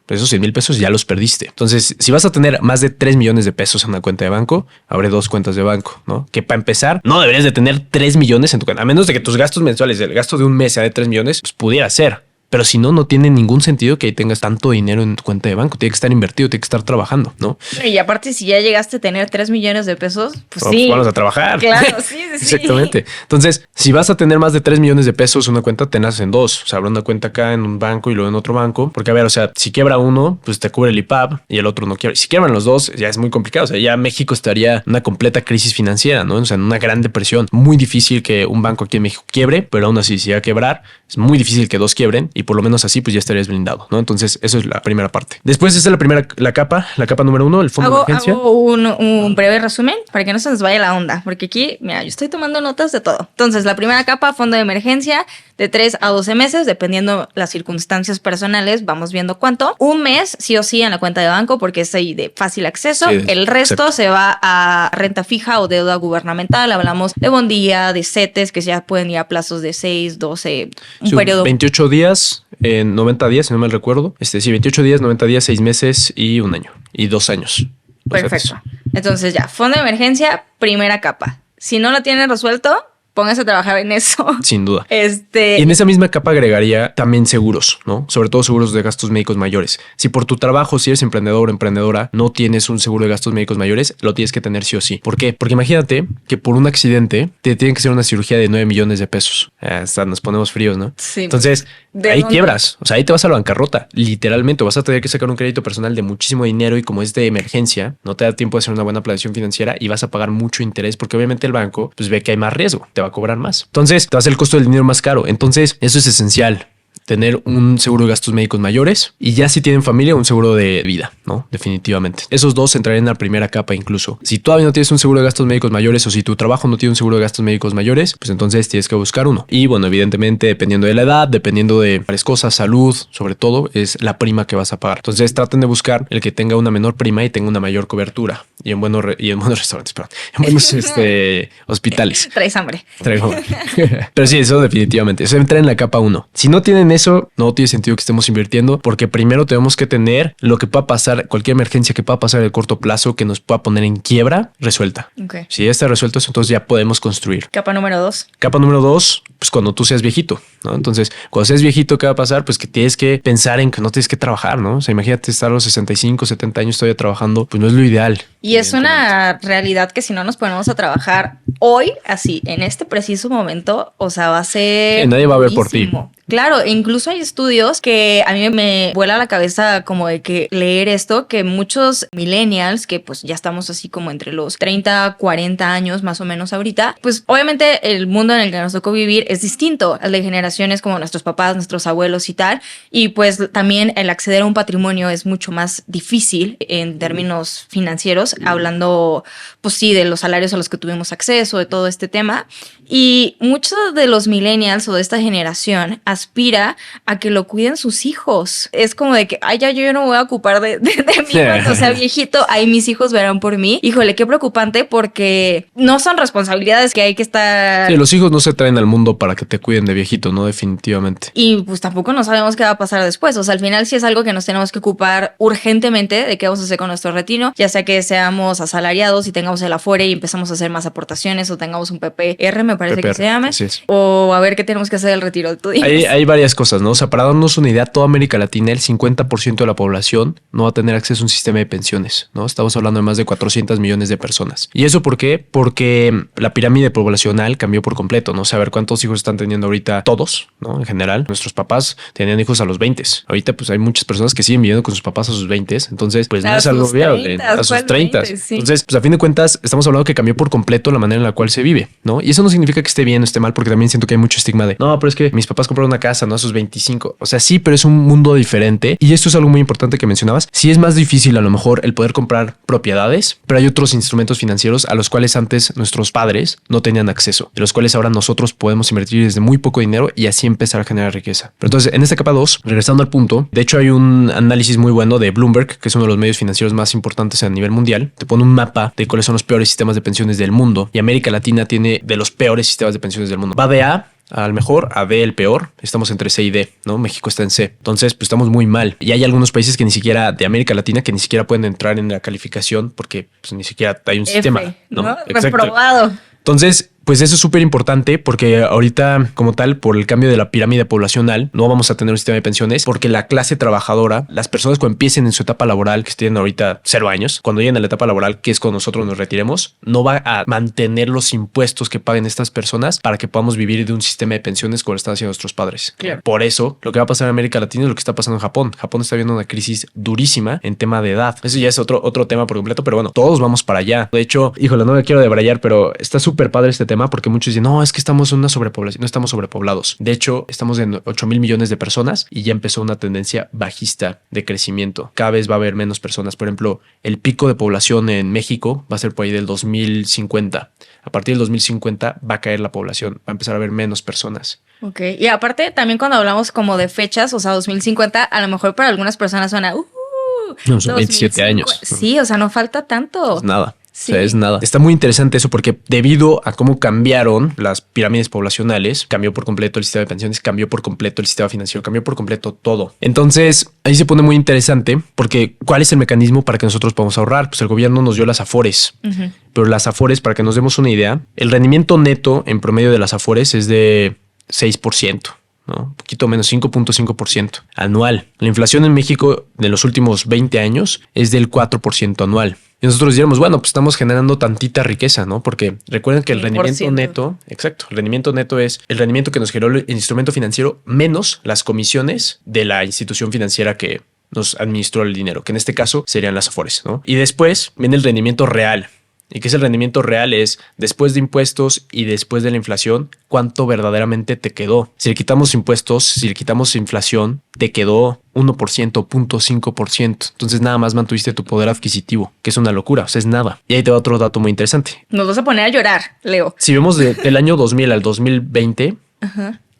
pues esos 100,000 pesos ya los perdiste. Entonces, si vas a tener más de 3 millones de pesos en una cuenta de banco, abre 2 cuentas de banco, ¿no? Que para empezar, no deberías de tener 3 millones en tu cuenta, a menos de que tus gastos mensuales, el gasto de un mes sea de 3 millones, pues pudiera ser. Pero si no, no tiene ningún sentido que ahí tengas tanto dinero en tu cuenta de banco. Tiene que estar invertido, tiene que estar trabajando, ¿no? Y aparte, si ya llegaste a tener 3 millones de pesos, pues sí. Pues vamos a trabajar. Claro, sí. Exactamente. Entonces, si vas a tener más de 3 millones de pesos una cuenta, tenlas en 2. O sea, abre una cuenta acá en un banco y luego en otro banco. Porque, a ver, o sea, si quiebra uno, pues te cubre el IPAB y el otro no quiebra. Si quiebran los dos, ya es muy complicado. O sea, ya México estaría en una completa crisis financiera, ¿no? O sea, en una gran depresión. Muy difícil que un banco aquí en México quiebre, pero aún así, si llega a quebrar, es muy difícil que 2 quiebren y por lo menos así, pues ya estarías blindado, ¿no? Entonces, eso es la primera parte. Después, esa es la capa número 1, el fondo de emergencia. Hago un breve resumen para que no se nos vaya la onda, porque aquí, mira, yo estoy tomando notas de todo. Entonces, la primera capa, fondo de emergencia, de 3 a 12 meses, dependiendo las circunstancias personales, vamos viendo cuánto. Un mes, sí o sí, en la cuenta de banco, porque es ahí de fácil acceso. Sí, el resto exacto. se va a renta fija o deuda gubernamental. Hablamos de Bondía, de CETES, que ya pueden ir a plazos de 6, 12, un Sí, periodo. 28 días, 90 días, si no mal recuerdo. Sí, 28 días, 90 días, 6 meses y un año. Y 2 años. Perfecto. Entonces ya, fondo de emergencia, primera capa. Si no lo tienen resuelto, pónganse a trabajar en eso. Sin duda. Y en esa misma capa agregaría también seguros, ¿no? Sobre todo seguros de gastos médicos mayores. Si por tu trabajo, si eres emprendedor o emprendedora, no tienes un seguro de gastos médicos mayores, lo tienes que tener sí o sí. ¿Por qué? Porque imagínate que por un accidente te tienen que hacer una cirugía de 9 millones de pesos. Hasta nos ponemos fríos, ¿no? Sí. Entonces, ahí quiebras. O sea, ahí te vas a la bancarrota. Literalmente vas a tener que sacar un crédito personal de muchísimo dinero y como es de emergencia, no te da tiempo de hacer una buena planeación financiera y vas a pagar mucho interés porque obviamente el banco pues ve que hay más riesgo, te va a cobrar más. Entonces, te va a hacer el costo del dinero más caro. Entonces, eso es esencial. Tener un seguro de gastos médicos mayores y ya si tienen familia, un seguro de vida, ¿no? Definitivamente. Esos dos entrarían en la primera capa incluso. Si todavía no tienes un seguro de gastos médicos mayores o si tu trabajo no tiene un seguro de gastos médicos mayores, pues entonces tienes que buscar uno. Y bueno, evidentemente, dependiendo de la edad, dependiendo de varias cosas, salud, sobre todo, es la prima que vas a pagar. Entonces traten de buscar el que tenga una menor prima y tenga una mayor cobertura. Y en buenos restaurantes, perdón. En buenos hospitales. Traes hambre. Traigo hambre. Pero sí, eso definitivamente. Eso entra en la capa 1. Si no tienen eso, no tiene sentido que estemos invirtiendo porque primero tenemos que tener lo que pueda pasar, cualquier emergencia que pueda pasar en el corto plazo que nos pueda poner en quiebra, resuelta. Okay. Si ya está resuelto eso, entonces ya podemos construir. Capa número 2. Capa número 2, pues cuando tú seas viejito, ¿no? Entonces, cuando seas viejito, ¿qué va a pasar? Pues que tienes que pensar en que no tienes que trabajar, ¿no? O sea, imagínate estar a los 65, 70 años todavía trabajando, pues no es lo ideal. Y es una realidad que si no nos ponemos a trabajar hoy, así, en este preciso momento, o sea, va a ser... Nadie va a ver por ti. Claro, e incluso hay estudios que a mí me vuela la cabeza como de que leer esto, que muchos millennials, que pues ya estamos así como entre los 30, 40 años más o menos ahorita, pues obviamente el mundo en el que nos tocó vivir es distinto al de generaciones como nuestros papás, nuestros abuelos y tal, y pues también el acceder a un patrimonio es mucho más difícil en términos financieros, hablando pues sí de los salarios a los que tuvimos acceso, de todo este tema, y muchos de los millennials o de esta generación aspira a que lo cuiden sus hijos. Es como de que, ay, ya yo no me voy a ocupar de mí cuando sea viejito, ahí mis hijos verán por mí. Híjole, qué preocupante porque no son responsabilidades que hay que estar... Sí, los hijos no se traen al mundo para que te cuiden de viejito, ¿no? Definitivamente. Y pues tampoco no sabemos qué va a pasar después. O sea, al final sí es algo que nos tenemos que ocupar urgentemente de qué vamos a hacer con nuestro retiro, ya sea que seamos asalariados y tengamos el Afore y empezamos a hacer más aportaciones o tengamos un PPR, me parece que se llama. O a ver qué tenemos que hacer el retiro de tu día. Hay varias cosas, ¿no? O sea, para darnos una idea, toda América Latina, el 50% de la población no va a tener acceso a un sistema de pensiones, ¿no? Estamos hablando de más de 400 millones de personas. ¿Y eso por qué? Porque la pirámide poblacional cambió por completo, ¿no? O sea, a ver cuántos hijos están teniendo ahorita todos, ¿no? En general, nuestros papás tenían hijos a los 20. Ahorita, pues hay muchas personas que siguen viviendo con sus papás a sus 20. Entonces, pues no es algo viable. A sus 30. 20, sí. Entonces, pues a fin de cuentas, estamos hablando que cambió por completo la manera en la cual se vive, ¿no? Y eso no significa que esté bien o esté mal, porque también siento que hay mucho estigma de, no, pero es que mis papás compraron una casa, ¿no? A sus 25. O sea, sí, pero es un mundo diferente. Y esto es algo muy importante que mencionabas. Sí es más difícil a lo mejor el poder comprar propiedades, pero hay otros instrumentos financieros a los cuales antes nuestros padres no tenían acceso, de los cuales ahora nosotros podemos invertir desde muy poco dinero y así empezar a generar riqueza. Pero entonces, en esta capa 2, regresando al punto, de hecho hay un análisis muy bueno de Bloomberg, que es uno de los medios financieros más importantes a nivel mundial. Te pone un mapa de cuáles son los peores sistemas de pensiones del mundo y América Latina tiene de los peores sistemas de pensiones del mundo. Va de A al mejor, a B el peor. Estamos entre C y D, ¿no? México está en C. Entonces, pues estamos muy mal. Y hay algunos países que ni siquiera, de América Latina, que ni siquiera pueden entrar en la calificación porque pues, ni siquiera hay un sistema, ¿no? Reprobado. Entonces, pues eso es súper importante porque ahorita, como tal, por el cambio de la pirámide poblacional, no vamos a tener un sistema de pensiones porque la clase trabajadora, las personas cuando empiecen en su etapa laboral, que tienen ahorita 0 años, cuando lleguen a la etapa laboral, que es cuando nosotros nos retiremos, no va a mantener los impuestos que paguen estas personas para que podamos vivir de un sistema de pensiones como lo están haciendo nuestros padres. Claro. Por eso, lo que va a pasar en América Latina es lo que está pasando en Japón. Japón está viendo una crisis durísima en tema de edad. Eso ya es otro tema por completo, pero bueno, todos vamos para allá. De hecho, híjole, no me quiero debrayar, pero está súper padre este tema porque muchos dicen, no, es que estamos en una sobrepoblación. No estamos sobrepoblados. De hecho, estamos en 8,000 millones de personas y ya empezó una tendencia bajista de crecimiento. Cada vez va a haber menos personas. Por ejemplo, el pico de población en México va a ser por ahí del 2050. A partir del 2050 va a caer la población, va a empezar a haber menos personas. Ok, y aparte también cuando hablamos como de fechas, o sea, 2050, a lo mejor para algunas personas suena... no, son 27 años. Sí, o sea, no falta tanto. Pues nada. Sí. O sea, es nada. Está muy interesante eso porque debido a cómo cambiaron las pirámides poblacionales, cambió por completo el sistema de pensiones, cambió por completo el sistema financiero, cambió por completo todo. Entonces, ahí se pone muy interesante porque ¿cuál es el mecanismo para que nosotros podamos ahorrar? Pues el gobierno nos dio las Afores. Pero las Afores, para que nos demos una idea, el rendimiento neto en promedio de las Afores es de 6%. ¿no? Un poquito menos, 5.5% anual. La inflación en México de los últimos 20 años es del 4% anual. Y nosotros diríamos, bueno, pues estamos generando tantita riqueza, ¿no? Porque recuerden que el rendimiento neto, exacto, el rendimiento neto es el rendimiento que nos generó el instrumento financiero menos las comisiones de la institución financiera que nos administró el dinero, que en este caso serían las Afores, ¿no? Y después viene el rendimiento real. ¿Y qué es el rendimiento real? Es después de impuestos y después de la inflación, ¿cuánto verdaderamente te quedó? Si le quitamos impuestos, si le quitamos inflación, te quedó 1%, 0.5%. Entonces nada más mantuviste tu poder adquisitivo, que es una locura, o sea, es nada. Y ahí te va otro dato muy interesante. Nos vas a poner a llorar, Leo. Si vemos del año 2000 al 2020,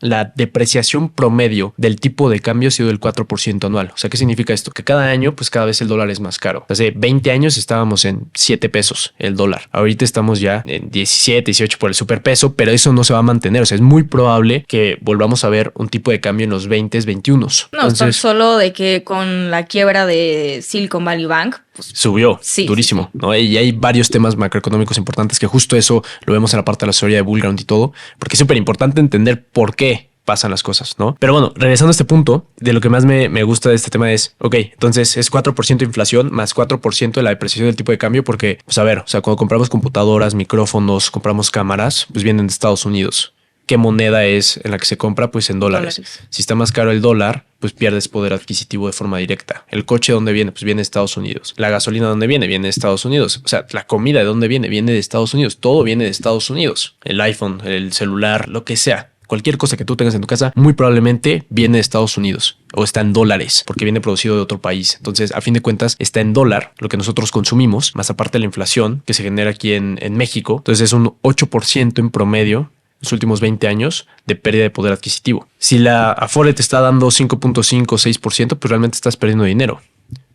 la depreciación promedio del tipo de cambio ha sido del 4% anual. O sea, ¿qué significa esto? Que cada año, pues cada vez el dólar es más caro. Hace 20 años estábamos en 7 pesos el dólar. Ahorita estamos ya en 17, 18 por el superpeso, pero eso no se va a mantener. O sea, es muy probable que volvamos a ver un tipo de cambio en los 20s, 21s. No, entonces, solo de que con la quiebra de Silicon Valley Bank, pues, subió durísimo, ¿no? Y hay varios temas macroeconómicos importantes que justo eso lo vemos en la parte de la teoría de Bullground y todo, porque es súper importante entender por qué pasan las cosas, ¿no? Pero bueno, regresando a este punto, de lo que más me gusta de este tema es, ok, entonces es 4% de inflación más 4% de la depreciación del tipo de cambio, porque, pues a ver, o sea, cuando compramos computadoras, micrófonos, compramos cámaras, pues vienen de Estados Unidos. ¿Qué moneda es en la que se compra? Pues en dólares. Si está más caro el dólar, pues pierdes poder adquisitivo de forma directa. ¿El coche de dónde viene? Pues viene de Estados Unidos. ¿La gasolina de dónde viene? Viene de Estados Unidos. O sea, ¿la comida de dónde viene? Viene de Estados Unidos. Todo viene de Estados Unidos. El iPhone, el celular, lo que sea. Cualquier cosa que tú tengas en tu casa muy probablemente viene de Estados Unidos o está en dólares porque viene producido de otro país. Entonces, a fin de cuentas, está en dólar lo que nosotros consumimos, más aparte de la inflación que se genera aquí en México. Entonces, es un 8% en promedio los últimos 20 años de pérdida de poder adquisitivo. Si la Afore te está dando 5.5 o 6%, pues realmente estás perdiendo dinero.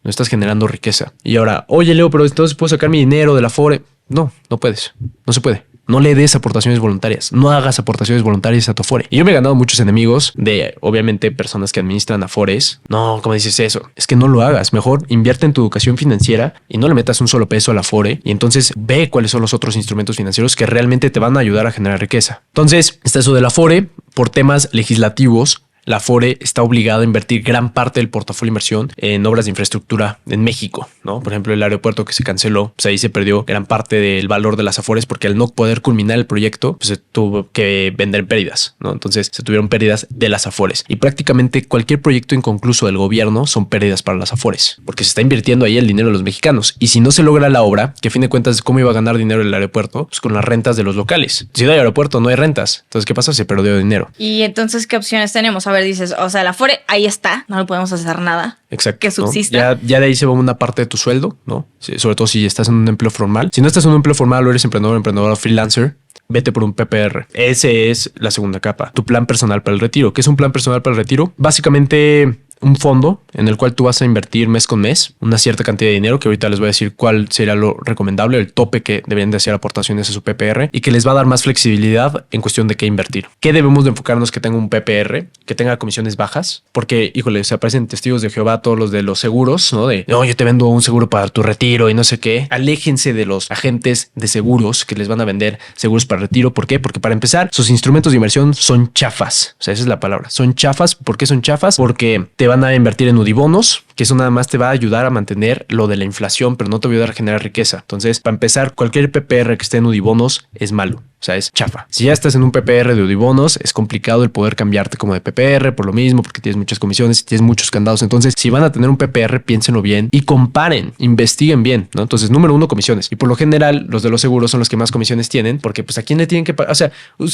No estás generando riqueza. Y ahora, oye, Leo, pero entonces puedo sacar mi dinero de la Afore. No, no puedes. No se puede. No le des aportaciones voluntarias. No hagas aportaciones voluntarias a tu Afore. Y yo me he ganado muchos enemigos de, obviamente, personas que administran Afores. No, ¿cómo dices eso? Es que no lo hagas. Mejor invierte en tu educación financiera y no le metas un solo peso a la Afore. Y entonces ve cuáles son los otros instrumentos financieros que realmente te van a ayudar a generar riqueza. Entonces, está eso de la Afore. Por temas legislativos, la Afore está obligada a invertir gran parte del portafolio de inversión en obras de infraestructura en México, ¿no? Por ejemplo, el aeropuerto que se canceló, pues ahí se perdió gran parte del valor de las Afores porque al no poder culminar el proyecto, pues se tuvo que vender pérdidas, ¿no? Entonces se tuvieron pérdidas de las Afores y prácticamente cualquier proyecto inconcluso del gobierno son pérdidas para las Afores porque se está invirtiendo ahí el dinero de los mexicanos y si no se logra la obra, que a fin de cuentas, ¿cómo iba a ganar dinero el aeropuerto? Pues con las rentas de los locales. Si no hay aeropuerto, no hay rentas. Entonces, ¿qué pasa? Se perdió dinero. Y entonces, ¿qué opciones tenemos? A ver, dices, o sea, la Afore ahí está, no le podemos hacer nada. Exacto. Que subsista. ¿no? Ya de ahí se va una parte de tu sueldo, ¿no? Sí, sobre todo si estás en un empleo formal. Si no estás en un empleo formal o eres emprendedor o freelancer, vete por un PPR. Ese es la segunda capa. Tu plan personal para el retiro. ¿Qué es un plan personal para el retiro? Básicamente un fondo en el cual tú vas a invertir mes con mes una cierta cantidad de dinero, que ahorita les voy a decir cuál sería lo recomendable, el tope que deberían de hacer aportaciones a su PPR y que les va a dar más flexibilidad en cuestión de qué invertir. ¿Qué debemos de enfocarnos? Que tenga un PPR, que tenga comisiones bajas, porque, híjole, se aparecen testigos de Jehová, todos los de los seguros, ¿no? De, no, yo te vendo un seguro para tu retiro y no sé qué. Aléjense de los agentes de seguros que les van a vender seguros para retiro. ¿Por qué? Porque para empezar, sus instrumentos de inversión son chafas. O sea, esa es la palabra. Son chafas. ¿Por qué son chafas? Porque te van a invertir en UDIbonos, que eso nada más te va a ayudar a mantener lo de la inflación, pero no te va a ayudar a generar riqueza. Entonces, para empezar, cualquier PPR que esté en UDIbonos es malo. O sea, es chafa. Si ya estás en un PPR de UDIbonos, es complicado el poder cambiarte como de PPR por lo mismo, porque tienes muchas comisiones y tienes muchos candados. Entonces, si van a tener un PPR, piénsenlo bien y comparen, investiguen bien, ¿no? Entonces, número uno, comisiones. Y por lo general, los de los seguros son los que más comisiones tienen, porque pues a quién le tienen que pagar. O sea,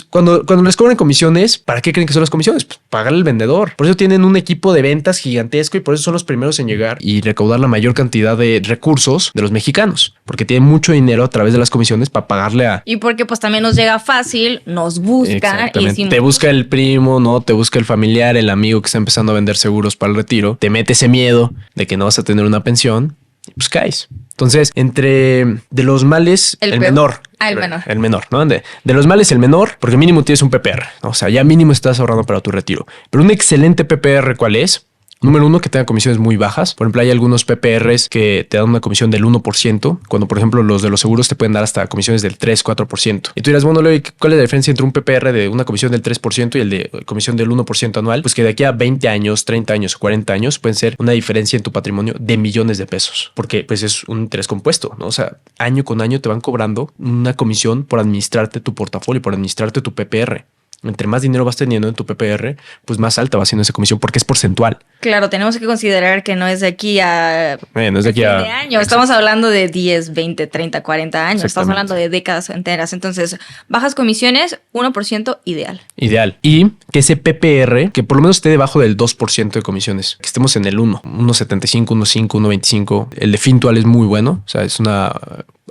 cuando les cobran comisiones, ¿para qué creen que son las comisiones? Pues pagarle al vendedor. Por eso tienen un equipo de ventas gigantesco y por eso son los primeros en llegar y recaudar la mayor cantidad de recursos de los mexicanos, porque tienen mucho dinero a través de las comisiones para pagarle a... Y porque pues también nos llega fácil, nos busca y decimos, te busca el primo, ¿no? Te busca el familiar, el amigo que está empezando a vender seguros para el retiro, te mete ese miedo de que no vas a tener una pensión y pues caes. Entonces, de los males, el menor. El menor. El menor, ¿no? De los males, el menor, porque mínimo tienes un PPR, ¿no? O sea, ya mínimo estás ahorrando para tu retiro. Pero un excelente PPR, ¿cuál es? Número uno, que tenga comisiones muy bajas. Por ejemplo, hay algunos PPRs que te dan una comisión del 1%, cuando, por ejemplo, los de los seguros te pueden dar hasta comisiones del 3-4%. Y tú dirás, bueno, ¿cuál es la diferencia entre un PPR de una comisión del 3% y el de comisión del 1% anual? Pues que de aquí a 20 años, 30 años o 40 años pueden ser una diferencia en tu patrimonio de millones de pesos, porque pues es un interés compuesto, ¿no? O sea, año con año te van cobrando una comisión por administrarte tu portafolio, por administrarte tu PPR. Entre más dinero vas teniendo en tu PPR, pues más alta va siendo esa comisión porque es porcentual. Claro, tenemos que considerar que no es de aquí a... no es de aquí a... de año. Estamos hablando de 10, 20, 30, 40 años. Estamos hablando de décadas enteras. Entonces, bajas comisiones, 1% ideal. Ideal. Y que ese PPR, que por lo menos esté debajo del 2% de comisiones. Que estemos en el 1.75, 1.5, 1.25. El de Fintual es muy bueno. O sea, es una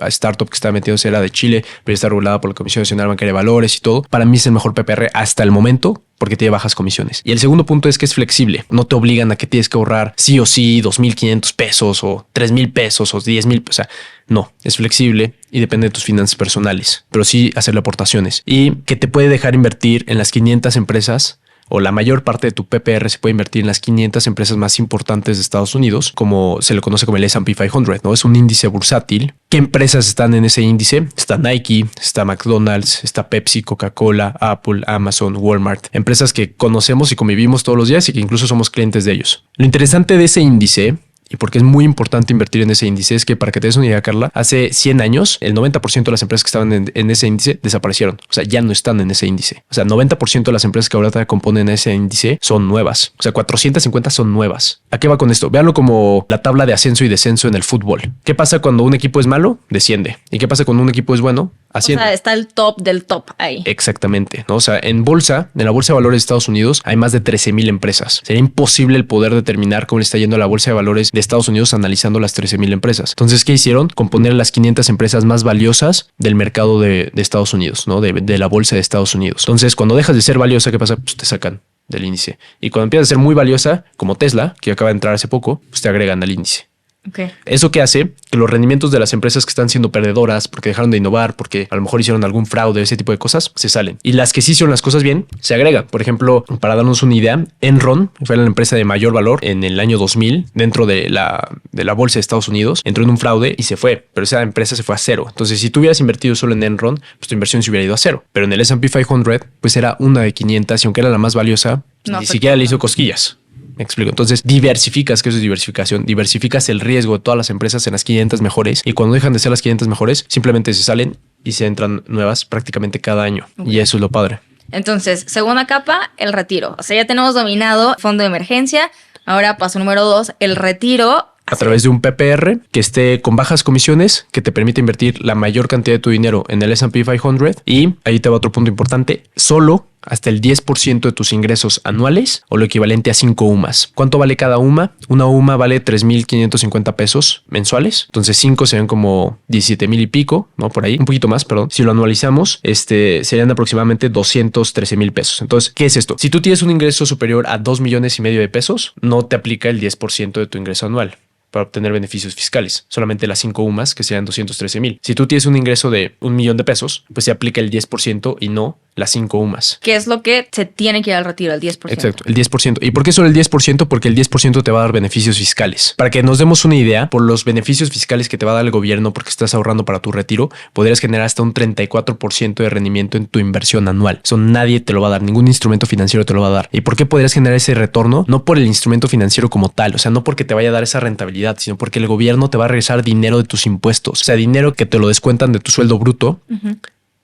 startup que está metiéndose, era de Chile, pero está regulada por la Comisión Nacional Bancaria de Valores y todo. Para mí es el mejor PPR hasta el momento porque tiene bajas comisiones. Y el segundo punto es que es flexible. No te obligan a que tienes que ahorrar sí o sí 2,500 pesos o 3,000 pesos o 10,000. O sea, no, es flexible y depende de tus finanzas personales, pero sí hacerle aportaciones y que te puede dejar invertir en las 500 empresas. O la mayor parte de tu PPR se puede invertir en las 500 empresas más importantes de Estados Unidos, como se le conoce como el S&P 500, ¿no? Es un índice bursátil. ¿Qué empresas están en ese índice? Está Nike, está McDonald's, está Pepsi, Coca-Cola, Apple, Amazon, Walmart. Empresas que conocemos y convivimos todos los días y que incluso somos clientes de ellos. Lo interesante de ese índice, y porque es muy importante invertir en ese índice, es que, para que te des una idea, Carla, hace 100 años, el 90% de las empresas que estaban en ese índice desaparecieron. O sea, ya no están en ese índice. O sea, 90% de las empresas que ahora componen ese índice son nuevas. O sea, 450 son nuevas. ¿A qué va con esto? Véanlo como la tabla de ascenso y descenso en el fútbol. ¿Qué pasa cuando un equipo es malo? Desciende. ¿Y qué pasa cuando un equipo es bueno? Asciende. O sea, está el top del top ahí. Exactamente, ¿no? O sea, en la bolsa de valores de Estados Unidos hay más de 13,000 empresas. Sería imposible el poder determinar cómo le está yendo a la bolsa de valores de Estados Unidos analizando las 13,000 empresas. Entonces, ¿qué hicieron? Componer las 500 empresas más valiosas del mercado de Estados Unidos, ¿no? De la bolsa de Estados Unidos. Entonces, cuando dejas de ser valiosa, ¿qué pasa? Pues te sacan del índice. Y cuando empiezas a ser muy valiosa, como Tesla, que acaba de entrar hace poco, pues te agregan al índice. Okay. Eso que hace que los rendimientos de las empresas que están siendo perdedoras porque dejaron de innovar, porque a lo mejor hicieron algún fraude, ese tipo de cosas, se salen. Y las que sí hicieron las cosas bien, se agregan. Por ejemplo, para darnos una idea, Enron fue la empresa de mayor valor en el año 2000 dentro de la bolsa de Estados Unidos. Entró en un fraude y se fue, pero esa empresa se fue a cero. Entonces, si tú hubieras invertido solo en Enron, pues tu inversión se hubiera ido a cero. Pero en el S&P 500, pues era una de 500 y aunque era la más valiosa, ni siquiera le hizo cosquillas. Me explico. Entonces diversificas, que eso es diversificación. Diversificas el riesgo de todas las empresas en las 500 mejores y cuando dejan de ser las 500 mejores, simplemente se salen y se entran nuevas prácticamente cada año. Okay. Y eso es lo padre. Entonces, segunda capa, el retiro. O sea, ya tenemos dominado fondo de emergencia. Ahora paso número 2, el retiro. A través de un PPR que esté con bajas comisiones, que te permite invertir la mayor cantidad de tu dinero en el S&P 500. Y ahí te va otro punto importante. Solo hasta el 10% de tus ingresos anuales o lo equivalente a 5 UMAs. ¿Cuánto vale cada UMA? Una UMA vale 3,550 pesos mensuales. Entonces 5 serían como 17,000 y pico, ¿no? Por ahí, un poquito más, perdón. Si lo anualizamos, serían aproximadamente 213,000 pesos. Entonces, ¿qué es esto? Si tú tienes un ingreso superior a 2,5 millones de pesos, no te aplica el 10% de tu ingreso anual para obtener beneficios fiscales. Solamente las 5 UMAs, que serían 213,000. Si tú tienes un ingreso de 1 millón de pesos, pues se aplica el 10% y no las 5 UMAs. ¿Qué es lo que se tiene que ir al retiro? El 10%. Exacto, el 10%. ¿Y por qué solo el 10%? Porque el 10% te va a dar beneficios fiscales. Para que nos demos una idea, por los beneficios fiscales que te va a dar el gobierno porque estás ahorrando para tu retiro, podrías generar hasta un 34% de rendimiento en tu inversión anual. Eso nadie te lo va a dar, ningún instrumento financiero te lo va a dar. ¿Y por qué podrías generar ese retorno? No por el instrumento financiero como tal, o sea, no porque te vaya a dar esa rentabilidad, sino porque el gobierno te va a regresar dinero de tus impuestos. O sea, dinero que te lo descuentan de tu sueldo bruto.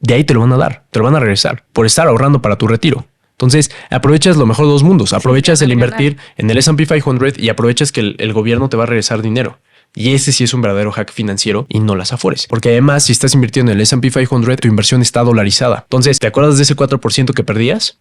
De ahí te lo van a dar, te lo van a regresar por estar ahorrando para tu retiro. Entonces, aprovechas lo mejor de dos mundos. Aprovechas el invertir en el S&P 500 y aprovechas que el gobierno te va a regresar dinero. Y ese sí es un verdadero hack financiero y no las afores. Porque además, si estás invirtiendo en el S&P 500, tu inversión está dolarizada. Entonces, ¿te acuerdas de ese 4% que perdías?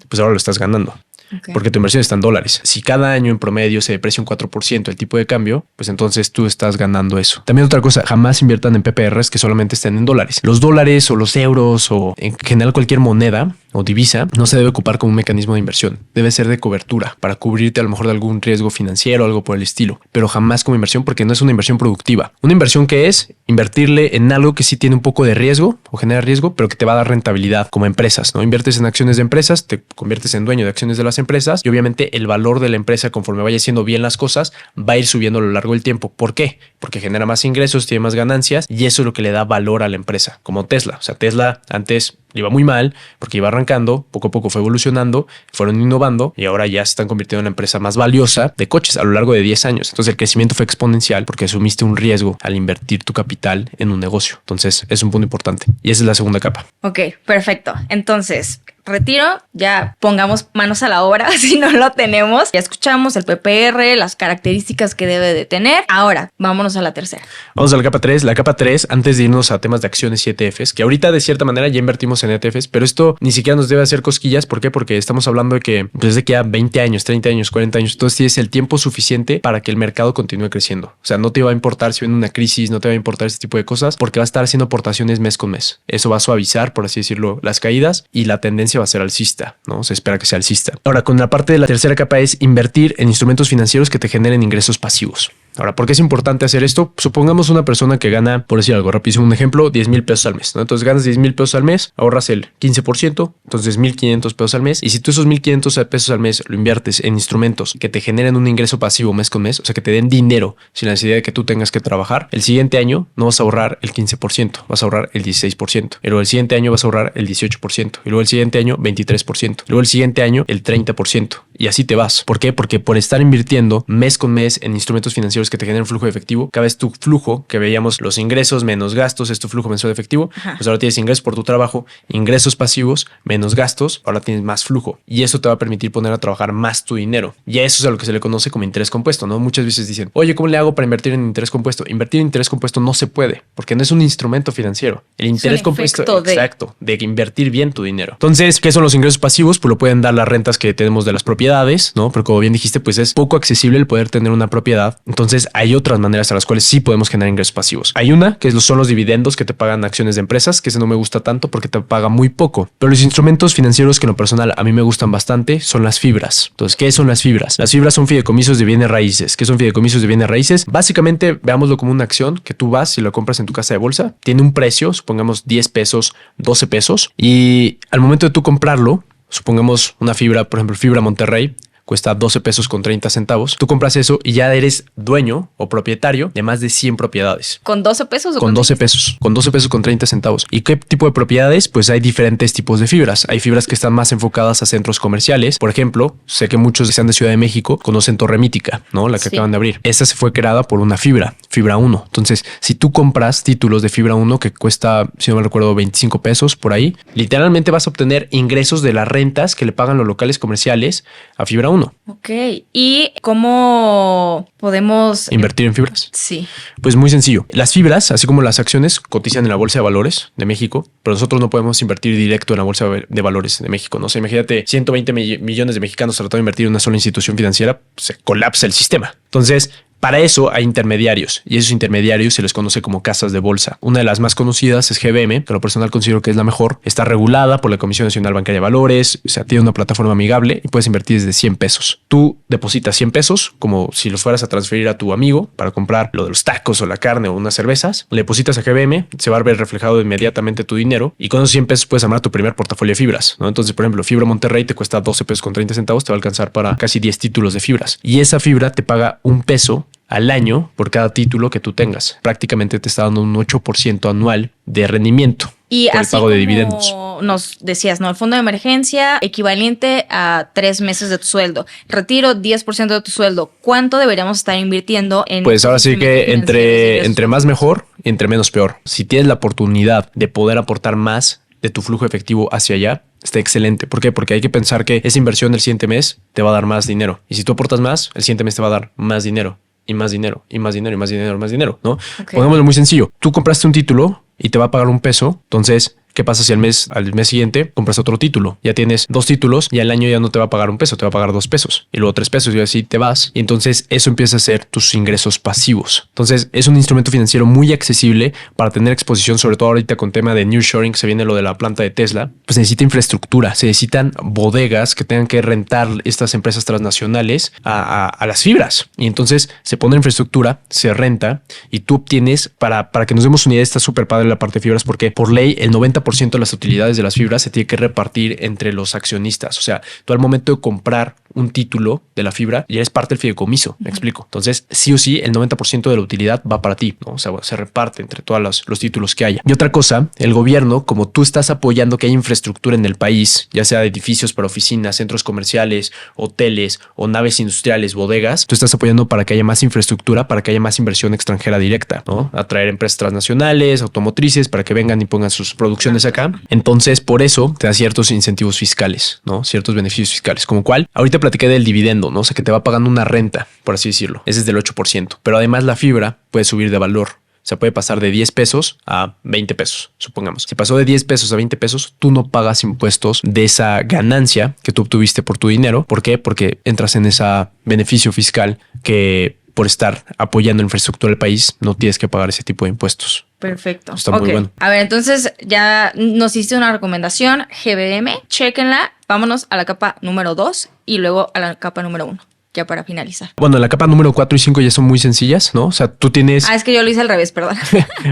Pues ahora lo estás ganando. Okay. Porque tu inversión está en dólares. Si cada año en promedio se deprecia un 4% el tipo de cambio, pues entonces tú estás ganando eso. También otra cosa, jamás inviertan en PPRs que solamente estén en dólares. Los dólares o los euros o en general cualquier moneda o divisa no se debe ocupar como un mecanismo de inversión. Debe ser de cobertura para cubrirte a lo mejor de algún riesgo financiero o algo por el estilo, pero jamás como inversión porque no es una inversión productiva. Una inversión que es invertirle en algo que sí tiene un poco de riesgo o genera riesgo, pero que te va a dar rentabilidad como empresas, ¿no? Inviertes en acciones de empresas, te conviertes en dueño de acciones de las empresas y obviamente el valor de la empresa conforme vaya haciendo bien las cosas va a ir subiendo a lo largo del tiempo. ¿Por qué? Porque genera más ingresos, tiene más ganancias y eso es lo que le da valor a la empresa, como Tesla. O sea, Tesla antes le iba muy mal porque iba arrancando, poco a poco fue evolucionando, fueron innovando y ahora ya se están convirtiendo en una empresa más valiosa de coches a lo largo de 10 años. Entonces el crecimiento fue exponencial porque asumiste un riesgo al invertir tu capital en un negocio. Entonces es un punto importante y esa es la segunda capa. Ok, perfecto. Entonces, retiro, ya pongamos manos a la obra si no lo tenemos. Ya escuchamos el PPR, las características que debe de tener. Ahora, vámonos a la tercera. Vamos a la capa 3. La capa 3, antes de irnos a temas de acciones y ETFs, que ahorita de cierta manera ya invertimos en ETFs, pero esto ni siquiera nos debe hacer cosquillas. ¿Por qué? Porque estamos hablando de que desde que ya 20 años, 30 años, 40 años, entonces tienes el tiempo suficiente para que el mercado continúe creciendo. O sea, no te va a importar si viene una crisis, no te va a importar este tipo de cosas, porque va a estar haciendo aportaciones mes con mes. Eso va a suavizar, por así decirlo, las caídas y la tendencia va a ser alcista, ¿no? Se espera que sea alcista. Ahora, con la parte de la tercera capa es invertir en instrumentos financieros que te generen ingresos pasivos. Ahora, ¿por qué es importante hacer esto? Supongamos una persona que gana, por decir algo rapidísimo, un ejemplo, 10 mil pesos al mes, ¿no? Entonces ganas 10 mil pesos al mes, ahorras el 15%, entonces 1,500 pesos al mes. Y si tú esos 1,500 pesos al mes lo inviertes en instrumentos que te generen un ingreso pasivo mes con mes, o sea, que te den dinero sin la necesidad de que tú tengas que trabajar, el siguiente año no vas a ahorrar el 15%, vas a ahorrar el 16%. Y luego el siguiente año vas a ahorrar el 18%. Y luego el siguiente año 23%. Y luego el siguiente año el 30%. Y así te vas. ¿Por qué? Porque por estar invirtiendo mes con mes en instrumentos financieros que te generen flujo de efectivo, cada vez tu flujo, que veíamos los ingresos menos gastos, es tu flujo mensual de efectivo, pues ahora tienes ingresos por tu trabajo, ingresos pasivos menos gastos, ahora tienes más flujo. Y eso te va a permitir poner a trabajar más tu dinero. Y a eso es a lo que se le conoce como interés compuesto, ¿no? Muchas veces dicen, oye, ¿cómo le hago para invertir en interés compuesto? Invertir en interés compuesto no se puede, porque no es un instrumento financiero. El interés compuesto, exacto, de invertir bien tu dinero. Entonces, ¿qué son los ingresos pasivos? Pues lo pueden dar las rentas que tenemos de las propiedades, ¿no? Pero como bien dijiste, pues es poco accesible el poder tener una propiedad. Entonces, hay otras maneras a las cuales sí podemos generar ingresos pasivos. Hay una que son los dividendos que te pagan acciones de empresas, que ese no me gusta tanto porque te paga muy poco. Pero los instrumentos financieros que en lo personal a mí me gustan bastante son las fibras. Entonces, ¿qué son las fibras? Las fibras son fideicomisos de bienes raíces. ¿Qué son fideicomisos de bienes raíces? Básicamente, veámoslo como una acción que tú vas y lo compras en tu casa de bolsa. Tiene un precio, supongamos 10 pesos, 12 pesos. Y al momento de tú comprarlo, supongamos una fibra, por ejemplo, Fibra Monterrey, cuesta 12 pesos con 30 centavos. Tú compras eso y ya eres dueño o propietario de más de 100 propiedades. ¿Con 12 pesos? Con 12 pesos. Con 12 pesos con 30 centavos. ¿Y qué tipo de propiedades? Pues hay diferentes tipos de fibras. Hay fibras que están más enfocadas a centros comerciales. Por ejemplo, sé que muchos que sean de Ciudad de México conocen Torre Mítica, ¿no? La que acaban de abrir. Esta se fue creada por una fibra 1. Entonces, si tú compras títulos de fibra 1 que cuesta, si no me recuerdo, 25 pesos por ahí, literalmente vas a obtener ingresos de las rentas que le pagan los locales comerciales a fibra 1. Ok. ¿Y cómo podemos invertir en fibras? Sí. Pues muy sencillo. Las fibras, así como las acciones, cotizan en la Bolsa de Valores de México, pero nosotros no podemos invertir directo en la Bolsa de Valores de México, ¿no? O sea, imagínate 120 millones de mexicanos tratando de invertir en una sola institución financiera, se colapsa el sistema. Entonces, para eso hay intermediarios y esos intermediarios se les conoce como casas de bolsa. Una de las más conocidas es GBM, que a lo personal considero que es la mejor. Está regulada por la Comisión Nacional Bancaria de Valores, o sea, tiene una plataforma amigable y puedes invertir desde 100 pesos. Tú depositas 100 pesos como si los fueras a transferir a tu amigo para comprar lo de los tacos o la carne o unas cervezas. Le depositas a GBM, se va a ver reflejado inmediatamente tu dinero y con esos 100 pesos puedes armar tu primer portafolio de fibras, ¿no? Entonces, por ejemplo, Fibra Monterrey te cuesta 12 pesos con 30 centavos, te va a alcanzar para casi 10 títulos de fibras. Y esa fibra te paga $1 al año por cada título que tú tengas. Prácticamente te está dando un 8% anual de rendimiento. Y por el así pago de como dividendos. Nos decías, ¿no? El fondo de emergencia equivalente a 3 meses de tu sueldo. Retiro 10% de tu sueldo. ¿Cuánto deberíamos estar invirtiendo en? Pues ahora sí que entre más mejor, entre menos peor. Si tienes la oportunidad de poder aportar más de tu flujo efectivo hacia allá, está excelente. ¿Por qué? Porque hay que pensar que esa inversión del siguiente mes te va a dar más dinero. Y si tú aportas más, el siguiente mes te va a dar más dinero. Y más dinero, y más dinero, y más dinero, más dinero, ¿no? Okay. Pongámoslo muy sencillo. Tú compraste un título y te va a pagar $1. Entonces, ¿Qué pasa si al mes siguiente compras otro título? Ya tienes 2 títulos y al año ya no te va a pagar 1 peso, te va a pagar 2 pesos y luego 3 pesos y así te vas. Y entonces eso empieza a ser tus ingresos pasivos. Entonces es un instrumento financiero muy accesible para tener exposición, sobre todo ahorita con tema de nearshoring, que se viene lo de la planta de Tesla. Pues necesita infraestructura, se necesitan bodegas que tengan que rentar estas empresas transnacionales a las fibras. Y entonces se pone infraestructura, se renta y tú obtienes, para que nos demos una idea, está súper padre la parte de fibras porque por ley el 90% de las utilidades de las fibras se tiene que repartir entre los accionistas. O sea, tú al momento de comprar un título de la fibra ya eres parte del fideicomiso, me explico. Entonces, sí o sí, el 90% de la utilidad va para ti, ¿no? O sea, se reparte entre todos los títulos que haya. Y otra cosa, el gobierno, como tú estás apoyando que haya infraestructura en el país, ya sea edificios para oficinas, centros comerciales, hoteles o naves industriales, bodegas, tú estás apoyando para que haya más infraestructura, para que haya más inversión extranjera directa, ¿no? Atraer empresas transnacionales, automotrices, para que vengan y pongan sus producciones acá. Entonces, por eso te da ciertos incentivos fiscales, ¿no? Ciertos beneficios fiscales, como cuál. Ahorita platiqué del dividendo, ¿no? O sea, que te va pagando una renta, por así decirlo. Ese es del 8%. Pero además la fibra puede subir de valor. O sea, puede pasar de 10 pesos a 20 pesos, supongamos. Si pasó de 10 pesos a 20 pesos, tú no pagas impuestos de esa ganancia que tú obtuviste por tu dinero. ¿Por qué? Porque entras en ese beneficio fiscal que por estar apoyando la infraestructura del país no tienes que pagar ese tipo de impuestos. Perfecto. Está muy bueno. A ver, entonces ya nos hiciste una recomendación, GBM, chéquenla. Vámonos a la capa número 2 y luego a la capa número 1. Ya para finalizar. Bueno, la capa número 4 y 5 ya son muy sencillas, ¿no? O sea, tú tienes... Es que yo lo hice al revés, perdón.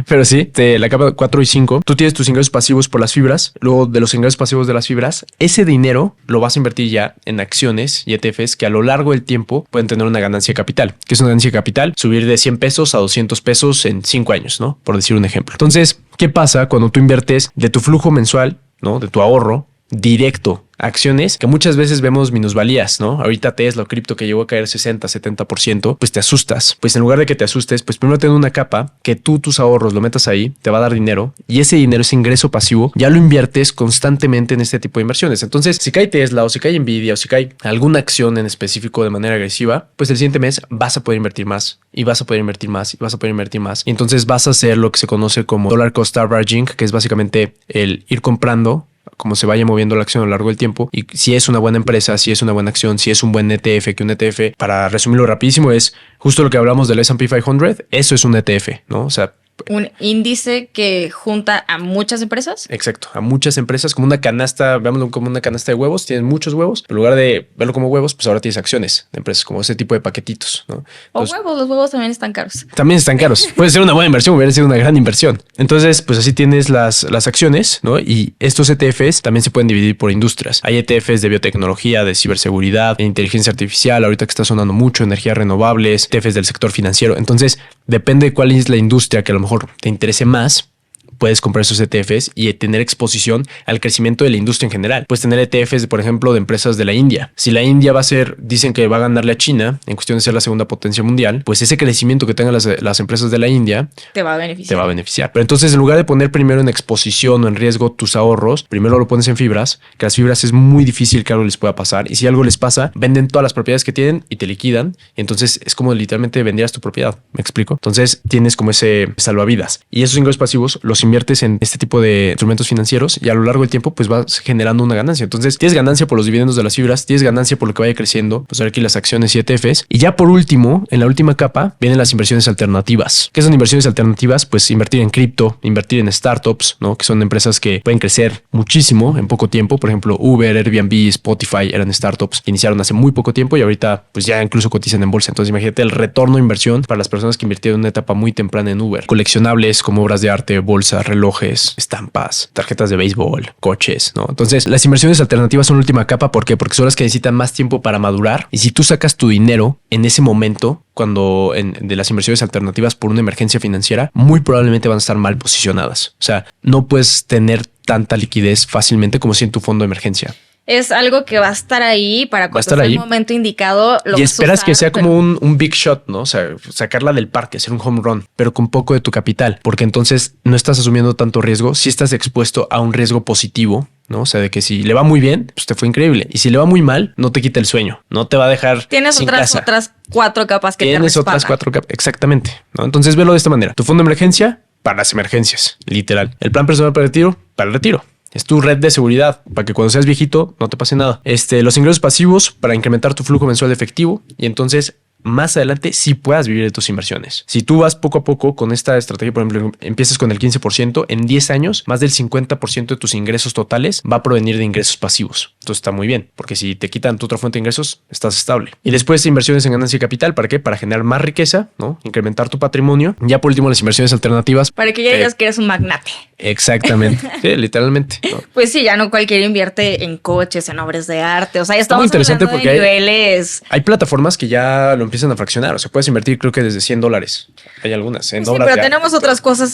Pero sí, de la capa 4 y 5, tú tienes tus ingresos pasivos por las fibras. Luego de los ingresos pasivos de las fibras, ese dinero lo vas a invertir ya en acciones y ETFs que a lo largo del tiempo pueden tener una ganancia de capital. ¿Qué es una ganancia de capital? Subir de 100 pesos a 200 pesos en 5 años, ¿no? Por decir un ejemplo. Entonces, ¿qué pasa cuando tú inviertes de tu flujo mensual, ¿no? De tu ahorro directo acciones que muchas veces vemos minusvalías, ¿no? Ahorita Tesla o cripto que llegó a caer 60, 70%, pues te asustas. Pues en lugar de que te asustes, pues primero ten una capa que tú tus ahorros lo metas ahí, te va a dar dinero y ese dinero, ese ingreso pasivo, ya lo inviertes constantemente en este tipo de inversiones. Entonces, si cae Tesla o si cae Nvidia o si cae alguna acción en específico de manera agresiva, pues el siguiente mes vas a poder invertir más y vas a poder invertir más y vas a poder invertir más. Y entonces vas a hacer lo que se conoce como dollar cost averaging, que es básicamente el ir comprando como se vaya moviendo la acción a lo largo del tiempo y si es una buena empresa, si es una buena acción, si es un buen ETF, que un ETF, para resumirlo rapidísimo, es justo lo que hablamos del S&P 500, eso es un ETF, ¿no? O sea, un índice que junta a muchas empresas. Exacto, a muchas empresas, como una canasta, veámoslo como una canasta de huevos, tienes muchos huevos, pero en lugar de verlo como huevos, pues ahora tienes acciones de empresas, como ese tipo de paquetitos, ¿no? Entonces, o huevos, los huevos también están caros. También están caros, puede ser una buena inversión, hubiera sido una gran inversión. Entonces, pues así tienes las acciones, ¿no? Y estos ETFs también se pueden dividir por industrias. Hay ETFs de biotecnología, de ciberseguridad, de inteligencia artificial, ahorita que está sonando mucho, energías renovables, ETFs del sector financiero. Entonces, depende de cuál es la industria que a lo mejor te interese más, puedes comprar esos ETFs y tener exposición al crecimiento de la industria en general. Puedes tener ETFs, por ejemplo, de empresas de la India. Si la India va a ser, dicen que va a ganarle a China en cuestión de ser la segunda potencia mundial, pues ese crecimiento que tengan las empresas de la India te va a beneficiar. Te va a beneficiar. Pero entonces, en lugar de poner primero en exposición o en riesgo tus ahorros, primero lo pones en fibras, que las fibras es muy difícil que algo les pueda pasar. Y si algo les pasa, venden todas las propiedades que tienen y te liquidan. Y entonces es como literalmente vendieras tu propiedad. ¿Me explico? Entonces tienes como ese salvavidas. Y esos ingresos pasivos los inviertes en este tipo de instrumentos financieros y a lo largo del tiempo pues vas generando una ganancia. Entonces tienes ganancia por los dividendos de las fibras, tienes ganancia por lo que vaya creciendo, pues ahora aquí las acciones y ETFs. Y ya por último, en la última capa, vienen las inversiones alternativas. ¿Qué son inversiones alternativas? Pues invertir en cripto, invertir en startups, ¿no? Que son empresas que pueden crecer muchísimo en poco tiempo. Por ejemplo, Uber, Airbnb, Spotify eran startups que iniciaron hace muy poco tiempo y ahorita pues ya incluso cotizan en bolsa. Entonces imagínate el retorno de inversión para las personas que invirtieron en una etapa muy temprana en Uber. Coleccionables como obras de arte, bolsa, relojes, estampas, tarjetas de béisbol, coches, ¿no? Entonces, las inversiones alternativas son la última capa. ¿Por qué? Porque son las que necesitan más tiempo para madurar. Y si tú sacas tu dinero en ese momento, cuando de las inversiones alternativas por una emergencia financiera, muy probablemente van a estar mal posicionadas. O sea, no puedes tener tanta liquidez fácilmente como si en tu fondo de emergencia. Es algo que va a estar ahí para cuando sea el momento indicado. Y esperas que sea como un big shot, ¿no? O sea, sacarla del parque, hacer un home run, pero con poco de tu capital, porque entonces no estás asumiendo tanto riesgo, si estás expuesto a un riesgo positivo, ¿no? O sea, de que si le va muy bien, pues te fue increíble. Y si le va muy mal, no te quita el sueño, no te va a dejar. Tienes sin otras 4 capas que Tienes te otras 4 capas, exactamente, ¿no? Entonces velo de esta manera. Tu fondo de emergencia para las emergencias, literal. El plan personal para el retiro para el retiro. Es tu red de seguridad para que cuando seas viejito no te pase nada. Los ingresos pasivos para incrementar tu flujo mensual de efectivo y entonces más adelante sí puedas vivir de tus inversiones. Si tú vas poco a poco con esta estrategia, por ejemplo, empiezas con el 15%, en 10 años, más del 50% de tus ingresos totales va a provenir de ingresos pasivos. Entonces está muy bien, porque si te quitan tu otra fuente de ingresos, estás estable. Y después inversiones en ganancia de capital, ¿para qué? Para generar más riqueza, ¿no? Incrementar tu patrimonio. Ya por último, las inversiones alternativas. Para que ya digas que eres un magnate. Exactamente. Sí, literalmente, ¿no? Pues sí, ya no cualquiera invierte en coches, en obras de arte. O sea, ya estamos muy interesante hablando porque de niveles. Hay plataformas que ya lo empiezan a fraccionar. O sea, puedes invertir creo que desde $100. Hay algunas en Sí, obras pero de tenemos arte.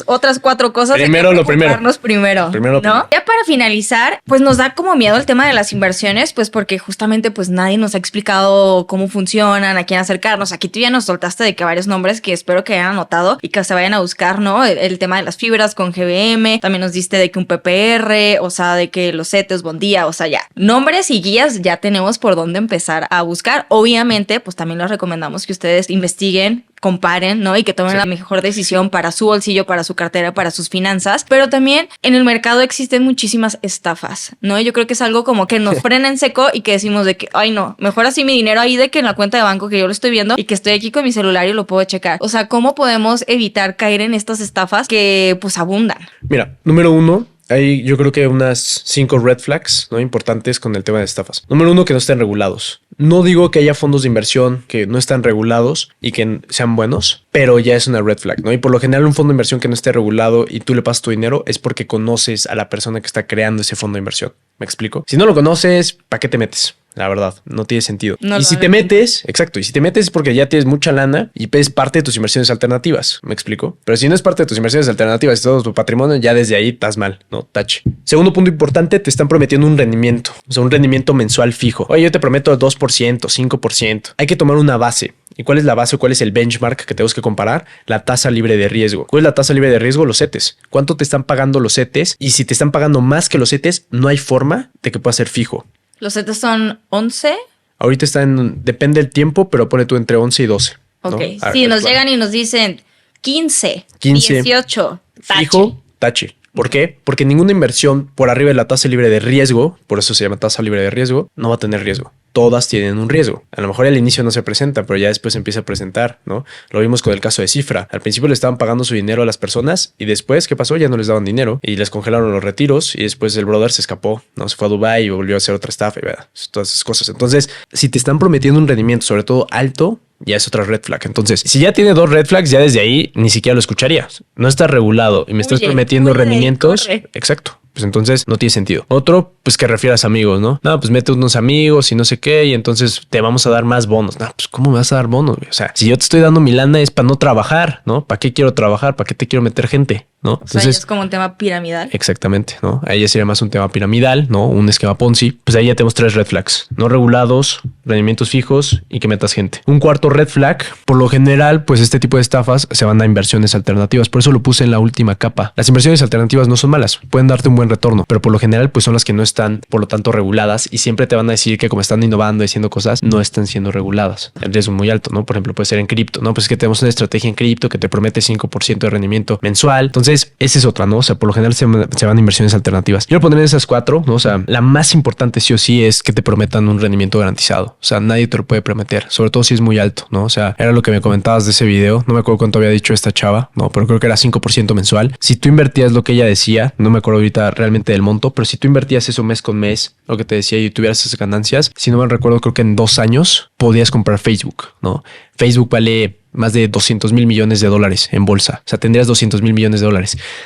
otras 4 cosas. Primero lo primero. Primero, Primero lo primero. Ya para finalizar, pues nos da como miedo el tema de las inversiones, pues porque justamente pues nadie nos ha explicado cómo funcionan, a quién acercarnos. Aquí tú ya nos soltaste de que varios nombres que espero que hayan anotado y que se vayan a buscar, ¿no? El tema de las fibras con GBM, también nos diste de que un PPR, o sea, de que los CETES, Bondía, o sea, ya. Nombres y guías ya tenemos por dónde empezar a buscar. Obviamente, pues también les recomendamos que ustedes investiguen, comparen, ¿no? Y que tomen la mejor decisión para su bolsillo, para su cartera, para sus finanzas. Pero también en el mercado existen muchísimas estafas, ¿no? Yo creo que es algo como que nos frena en seco y que decimos de que, ay no, mejor así mi dinero ahí de que en la cuenta de banco que yo lo estoy viendo y que estoy aquí con mi celular y lo puedo checar. O sea, ¿cómo podemos evitar caer en estas estafas que pues abundan? Mira, número 1, hay yo creo que unas 5 red flags, ¿no? Importantes con el tema de estafas. Número 1, que no estén regulados. No digo que haya fondos de inversión que no están regulados y que sean buenos, pero ya es una red flag, ¿no? Y por lo general un fondo de inversión que no esté regulado y tú le pasas tu dinero es porque conoces a la persona que está creando ese fondo de inversión. ¿Me explico? Si no lo conoces, ¿para qué te metes? La verdad, no tiene sentido. No y si te metes, exacto, y si te metes es porque ya tienes mucha lana y es parte de tus inversiones alternativas, ¿me explico? Pero si no es parte de tus inversiones alternativas y todo tu patrimonio, ya desde ahí estás mal, ¿no? Tache. Segundo punto importante, te están prometiendo un rendimiento, o sea, un rendimiento mensual fijo. Oye, yo te prometo 2%, 5%. Hay que tomar una base. ¿Y cuál es la base o cuál es el benchmark que tenemos que comparar? La tasa libre de riesgo. ¿Cuál es la tasa libre de riesgo? Los CETES. ¿Cuánto te están pagando los CETES? Y si te están pagando más que los CETES, no hay forma de que pueda ser fijo. Los CETES son 11. Ahorita está depende del tiempo, pero pone tú entre 11 y 12. Ok, ¿no? si nos llegan y nos dicen 15, 18, tache. Fijo, tache. ¿Por qué? Porque ninguna inversión por arriba de la tasa libre de riesgo, por eso se llama tasa libre de riesgo, no va a tener riesgo. Todas tienen un riesgo. A lo mejor al inicio no se presenta, pero ya después se empieza a presentar, ¿no? Lo vimos con el caso de Cifra. Al principio le estaban pagando su dinero a las personas y después, ¿qué pasó? Ya no les daban dinero y les congelaron los retiros y después el brother se escapó, ¿no? Se fue a Dubái y volvió a hacer otra estafa y todas esas cosas. Entonces, si te están prometiendo un rendimiento, sobre todo alto, ya es otra red flag. Entonces, si ya tiene 2 red flags, ya desde ahí ni siquiera lo escucharías. No está regulado y me estás prometiendo rendimientos. Corre. Exacto. Pues entonces no tiene sentido. Otro, pues que refieras amigos, ¿no? No, pues mete unos amigos y no sé qué y entonces te vamos a dar más bonos. No, pues ¿cómo me vas a dar bonos? O sea, si yo te estoy dando mi lana es para no trabajar, ¿no? ¿Para qué quiero trabajar? ¿Para qué te quiero meter gente? ¿No? O sea, es como un tema piramidal. Exactamente, ¿no? Ahí ya sería más un tema piramidal, ¿no? Un esquema Ponzi. Pues ahí ya tenemos 3 red flags. No regulados, rendimientos fijos y que metas gente. Un cuarto red flag, por lo general, pues este tipo de estafas se van a inversiones alternativas. Por eso lo puse en la última capa. Las inversiones alternativas no son malas, pueden darte un buen retorno, pero por lo general, pues son las que no están, por lo tanto, reguladas y siempre te van a decir que como están innovando y haciendo cosas, no están siendo reguladas. El riesgo es muy alto, ¿no? Por ejemplo, puede ser en cripto, ¿no? Pues es que tenemos una estrategia en cripto que te promete 5% de rendimiento mensual. Entonces, esa es otra, ¿no? O sea, por lo general se van a inversiones alternativas. Yo lo pondré en esas 4, ¿no? O sea, la más importante sí o sí es que te prometan un rendimiento garantizado. O sea, nadie te lo puede prometer, sobre todo si es muy alto, ¿no? O sea, era lo que me comentabas de ese video. No me acuerdo cuánto había dicho esta chava, ¿no? Pero creo que era 5% mensual. Si tú invertías lo que ella decía, no me acuerdo ahorita realmente del monto, pero si tú invertías eso mes con mes, lo que te decía, y tuvieras esas ganancias, si no me recuerdo, creo que en 2 años podías comprar Facebook, ¿no? Facebook vale más de $200 mil millones en bolsa. O sea, tendrías $200 mil millones.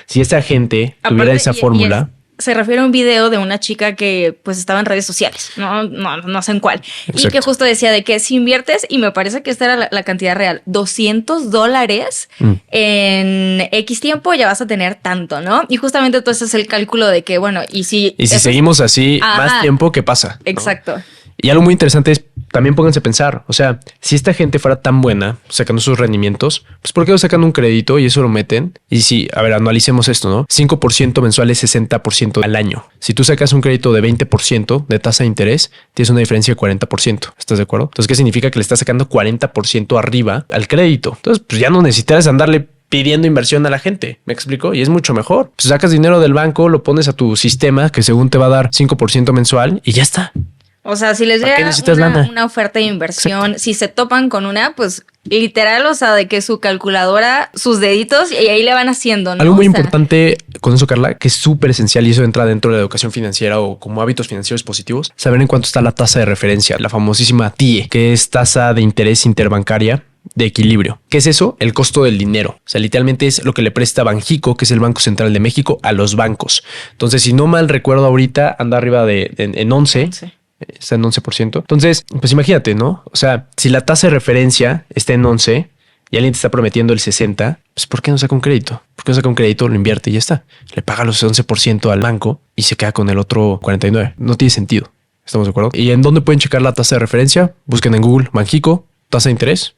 Si esa gente tuviera esa fórmula... Se refiere a un video de una chica que pues estaba en redes sociales, no sé en cuál. Exacto. Y que justo decía de que si inviertes, y me parece que esta era la cantidad real, $200 en X tiempo ya vas a tener tanto, ¿no? Y justamente tú haces el cálculo de que, bueno, y si seguimos así más tiempo, ¿qué pasa? Exacto. ¿No? Y algo muy interesante es, también pónganse a pensar, o sea, si esta gente fuera tan buena sacando sus rendimientos, pues ¿por qué no sacan un crédito y eso lo meten? Y si, a ver, analicemos esto, ¿no? 5% mensual es 60% al año. Si tú sacas un crédito de 20% de tasa de interés, tienes una diferencia de 40%. ¿Estás de acuerdo? Entonces, ¿qué significa? Que le estás sacando 40% arriba al crédito. Entonces, pues ya no necesitas andarle pidiendo inversión a la gente. ¿Me explico? Y es mucho mejor. Pues sacas dinero del banco, lo pones a tu sistema que según te va a dar 5% mensual y ya está. O sea, si les llega una oferta de inversión, exacto, si se topan con una, pues literal, o sea, de que su calculadora, sus deditos, y ahí le van haciendo, ¿no? Algo muy importante con eso, Carla, que es súper esencial y eso entra dentro de la educación financiera o como hábitos financieros positivos, saber en cuánto está la tasa de referencia, la famosísima TIE, que es tasa de interés interbancaria de equilibrio. ¿Qué es eso? El costo del dinero. O sea, literalmente es lo que le presta Banxico, que es el Banco Central de México, a los bancos. Entonces, si no mal recuerdo ahorita, anda arriba en 11. Está en 11%. Entonces, pues imagínate, ¿no? O sea, si la tasa de referencia está en 11 y alguien te está prometiendo el 60, pues ¿por qué no saca un crédito? ¿Por qué no saca un crédito? Lo invierte y ya está. Le paga los 11% al banco y se queda con el otro 49%. No tiene sentido. ¿Estamos de acuerdo? ¿Y en dónde pueden checar la tasa de referencia? Busquen en Google Banxico, tasa de interés.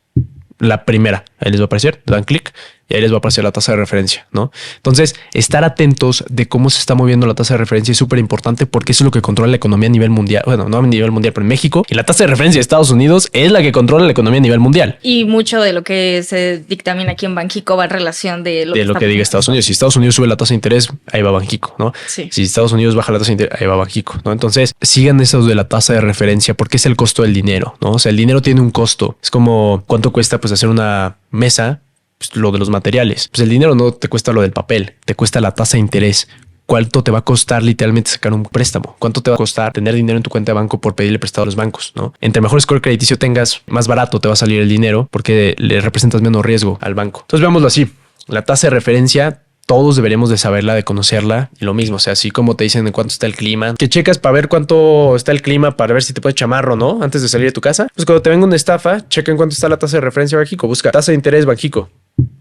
La primera, ahí les va a aparecer, dan clic y ahí les va a aparecer la tasa de referencia, ¿no? Entonces, estar atentos de cómo se está moviendo la tasa de referencia es súper importante porque eso es lo que controla la economía a nivel mundial. Bueno, no a nivel mundial, pero en México. Y la tasa de referencia de Estados Unidos es la que controla la economía a nivel mundial. Y mucho de lo que se dictamina aquí en Banxico va en relación de lo que diga Estados Unidos. Si Estados Unidos sube la tasa de interés, ahí va Banxico, ¿no? Sí. Si Estados Unidos baja la tasa de interés, ahí va Banxico, ¿no? Entonces, sigan eso de la tasa de referencia porque es el costo del dinero, ¿no? O sea, el dinero tiene un costo. Es como cuánto cuesta pues hacer una mesa, pues, lo de los materiales. Pues el dinero no te cuesta lo del papel, te cuesta la tasa de interés. ¿Cuánto te va a costar literalmente sacar un préstamo? ¿Cuánto te va a costar tener dinero en tu cuenta de banco por pedirle prestado a los bancos? ¿No? Entre mejor score crediticio tengas, más barato te va a salir el dinero porque le representas menos riesgo al banco. Entonces veámoslo así. La tasa de referencia todos deberíamos de saberla, de conocerla. Y lo mismo, o sea, así como te dicen en cuánto está el clima, que checas para ver cuánto está el clima, para ver si te puedes chamarro, ¿no? Antes de salir de tu casa. Pues cuando te venga una estafa, checa en cuánto está la tasa de referencia Banxico. Busca tasa de interés Banxico.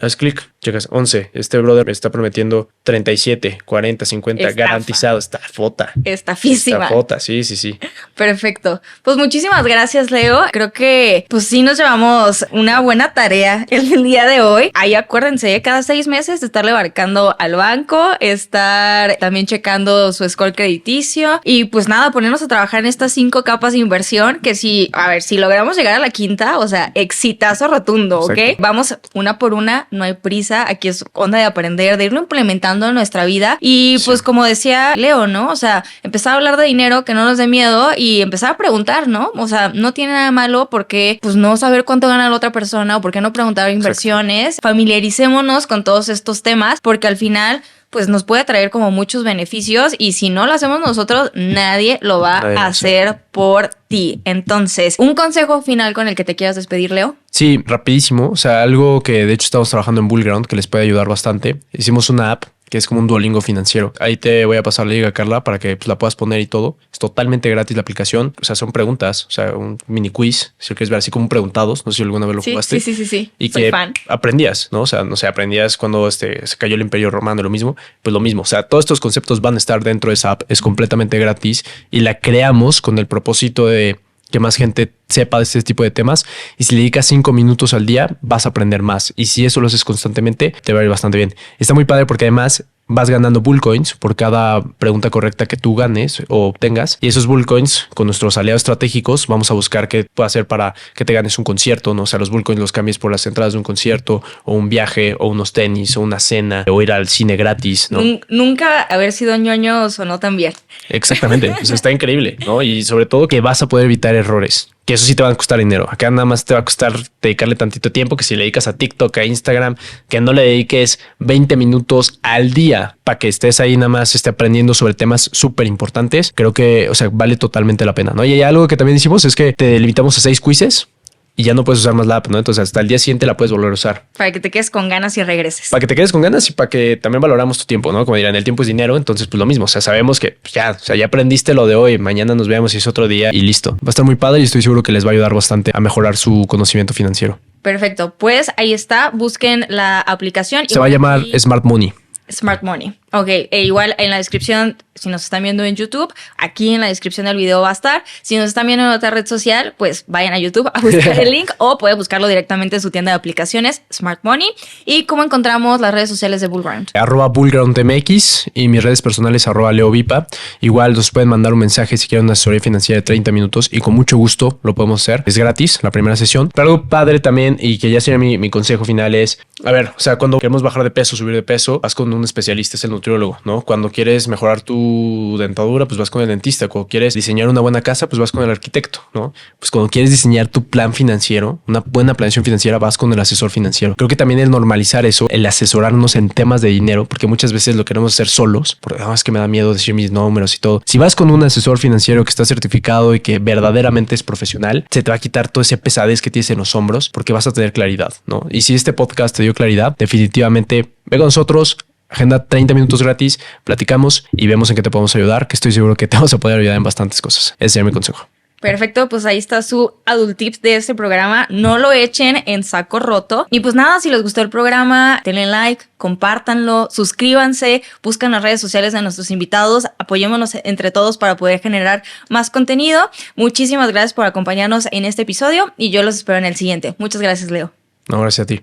Haz clic, checas 11. Este brother me está prometiendo 37, 40, 50 estafa. Garantizado. Estafota. Estafísima. Estafota, sí. Perfecto. Pues muchísimas gracias, Leo. Creo que pues sí nos llevamos una buena tarea el día de hoy. Ahí acuérdense, cada 6 meses de estarle marcando al banco, estar también checando su score crediticio y pues nada, ponernos a trabajar en estas 5 capas de inversión que si logramos llegar a la quinta, o sea, exitazo rotundo, ¿ok? Exacto. Vamos una por una. No hay prisa, aquí es onda de aprender, de irlo implementando en nuestra vida y pues como decía Leo, ¿no? O sea, empezar a hablar de dinero, que no nos dé miedo y empezar a preguntar, ¿no? O sea, no tiene nada malo porque pues no saber cuánto gana la otra persona o por qué no preguntar inversiones. Exacto. Familiaricémonos con todos estos temas porque al final pues nos puede traer como muchos beneficios y si no lo hacemos nosotros, nadie lo va a hacer por ti. Entonces, ¿un consejo final con el que te quieras despedir, Leo? Sí, rapidísimo. O sea, algo que de hecho estamos trabajando en Bullground que les puede ayudar bastante. Hicimos una app que es como un Duolingo financiero. Ahí te voy a pasar la liga, Carla, para que pues, la puedas poner y todo. Es totalmente gratis la aplicación. O sea, son preguntas, o sea, un mini quiz, si lo quieres ver así como preguntados. No sé si alguna vez lo jugaste. Sí. Y soy que fan. Aprendías, ¿no? O sea, no sé, aprendías cuando se cayó el Imperio Romano, lo mismo. Pues lo mismo. O sea, todos estos conceptos van a estar dentro de esa app. Es completamente gratis y la creamos con el propósito de que más gente sepa de este tipo de temas y si le dedicas 5 minutos al día vas a aprender más y si eso lo haces constantemente te va a ir bastante bien. Está muy padre porque además vas ganando bull coins por cada pregunta correcta que tú ganes o obtengas y esos bull coins con nuestros aliados estratégicos vamos a buscar qué puede hacer para que te ganes un concierto, ¿no? O sea, los bull coins los cambies por las entradas de un concierto o un viaje o unos tenis o una cena o ir al cine gratis, ¿no? Nunca haber sido ñoño sonó tan bien. Exactamente, pues está increíble, ¿no? Y sobre todo que vas a poder evitar errores. Que eso sí te va a costar dinero. Acá nada más te va a costar dedicarle tantito tiempo que si le dedicas a TikTok, a Instagram, que no le dediques 20 minutos al día para que estés ahí nada más aprendiendo sobre temas súper importantes. Creo que, o sea, vale totalmente la pena, ¿no? Y hay algo que también hicimos es que te limitamos a 6 quizzes y ya no puedes usar más la app, ¿no? Entonces hasta el día siguiente la puedes volver a usar. Para que te quedes con ganas y regreses. Para que te quedes con ganas y para que también valoramos tu tiempo, ¿no? Como dirán, el tiempo es dinero, entonces pues lo mismo. O sea, sabemos que pues, ya aprendiste lo de hoy, mañana nos vemos y es otro día y listo. Va a estar muy padre y estoy seguro que les va a ayudar bastante a mejorar su conocimiento financiero. Perfecto, pues ahí está, busquen la aplicación. Se va a llamar Smart Money. Smart Money. Ok, e igual en la descripción, si nos están viendo en YouTube, aquí en la descripción del video va a estar. Si nos están viendo en otra red social, pues vayan a YouTube a buscar el link o pueden buscarlo directamente en su tienda de aplicaciones, Smart Money. ¿Y cómo encontramos las redes sociales de Bullground? @bullgroundmx y mis redes personales @leovipa. Igual nos pueden mandar un mensaje si quieren una asesoría financiera de 30 minutos y con mucho gusto lo podemos hacer. Es gratis la primera sesión. Pero algo padre también y que ya sería mi consejo final es, a ver, o sea, cuando queremos bajar de peso, subir de peso, vas con un especialista, es el nutriólogo, ¿no? Cuando quieres mejorar tu dentadura, pues vas con el dentista. Cuando quieres diseñar una buena casa, pues vas con el arquitecto, ¿no? Pues cuando quieres diseñar tu plan financiero, una buena planeación financiera, vas con el asesor financiero. Creo que también el normalizar eso, el asesorarnos en temas de dinero, porque muchas veces lo queremos hacer solos, porque es que me da miedo decir mis números y todo. Si vas con un asesor financiero que está certificado y que verdaderamente es profesional, se te va a quitar todo ese pesadez que tienes en los hombros porque vas a tener claridad, ¿no? Y si este podcast te dio claridad, definitivamente ve con nosotros. Agenda 30 minutos gratis, platicamos y vemos en qué te podemos ayudar, que estoy seguro que te vamos a poder ayudar en bastantes cosas. Ese sería mi consejo. Perfecto, pues ahí está su Adult Tips de este programa. No lo echen en saco roto. Y pues nada, si les gustó el programa, denle like, compártanlo, suscríbanse, busquen las redes sociales de nuestros invitados, apoyémonos entre todos para poder generar más contenido. Muchísimas gracias por acompañarnos en este episodio y yo los espero en el siguiente. Muchas gracias, Leo. No, gracias a ti.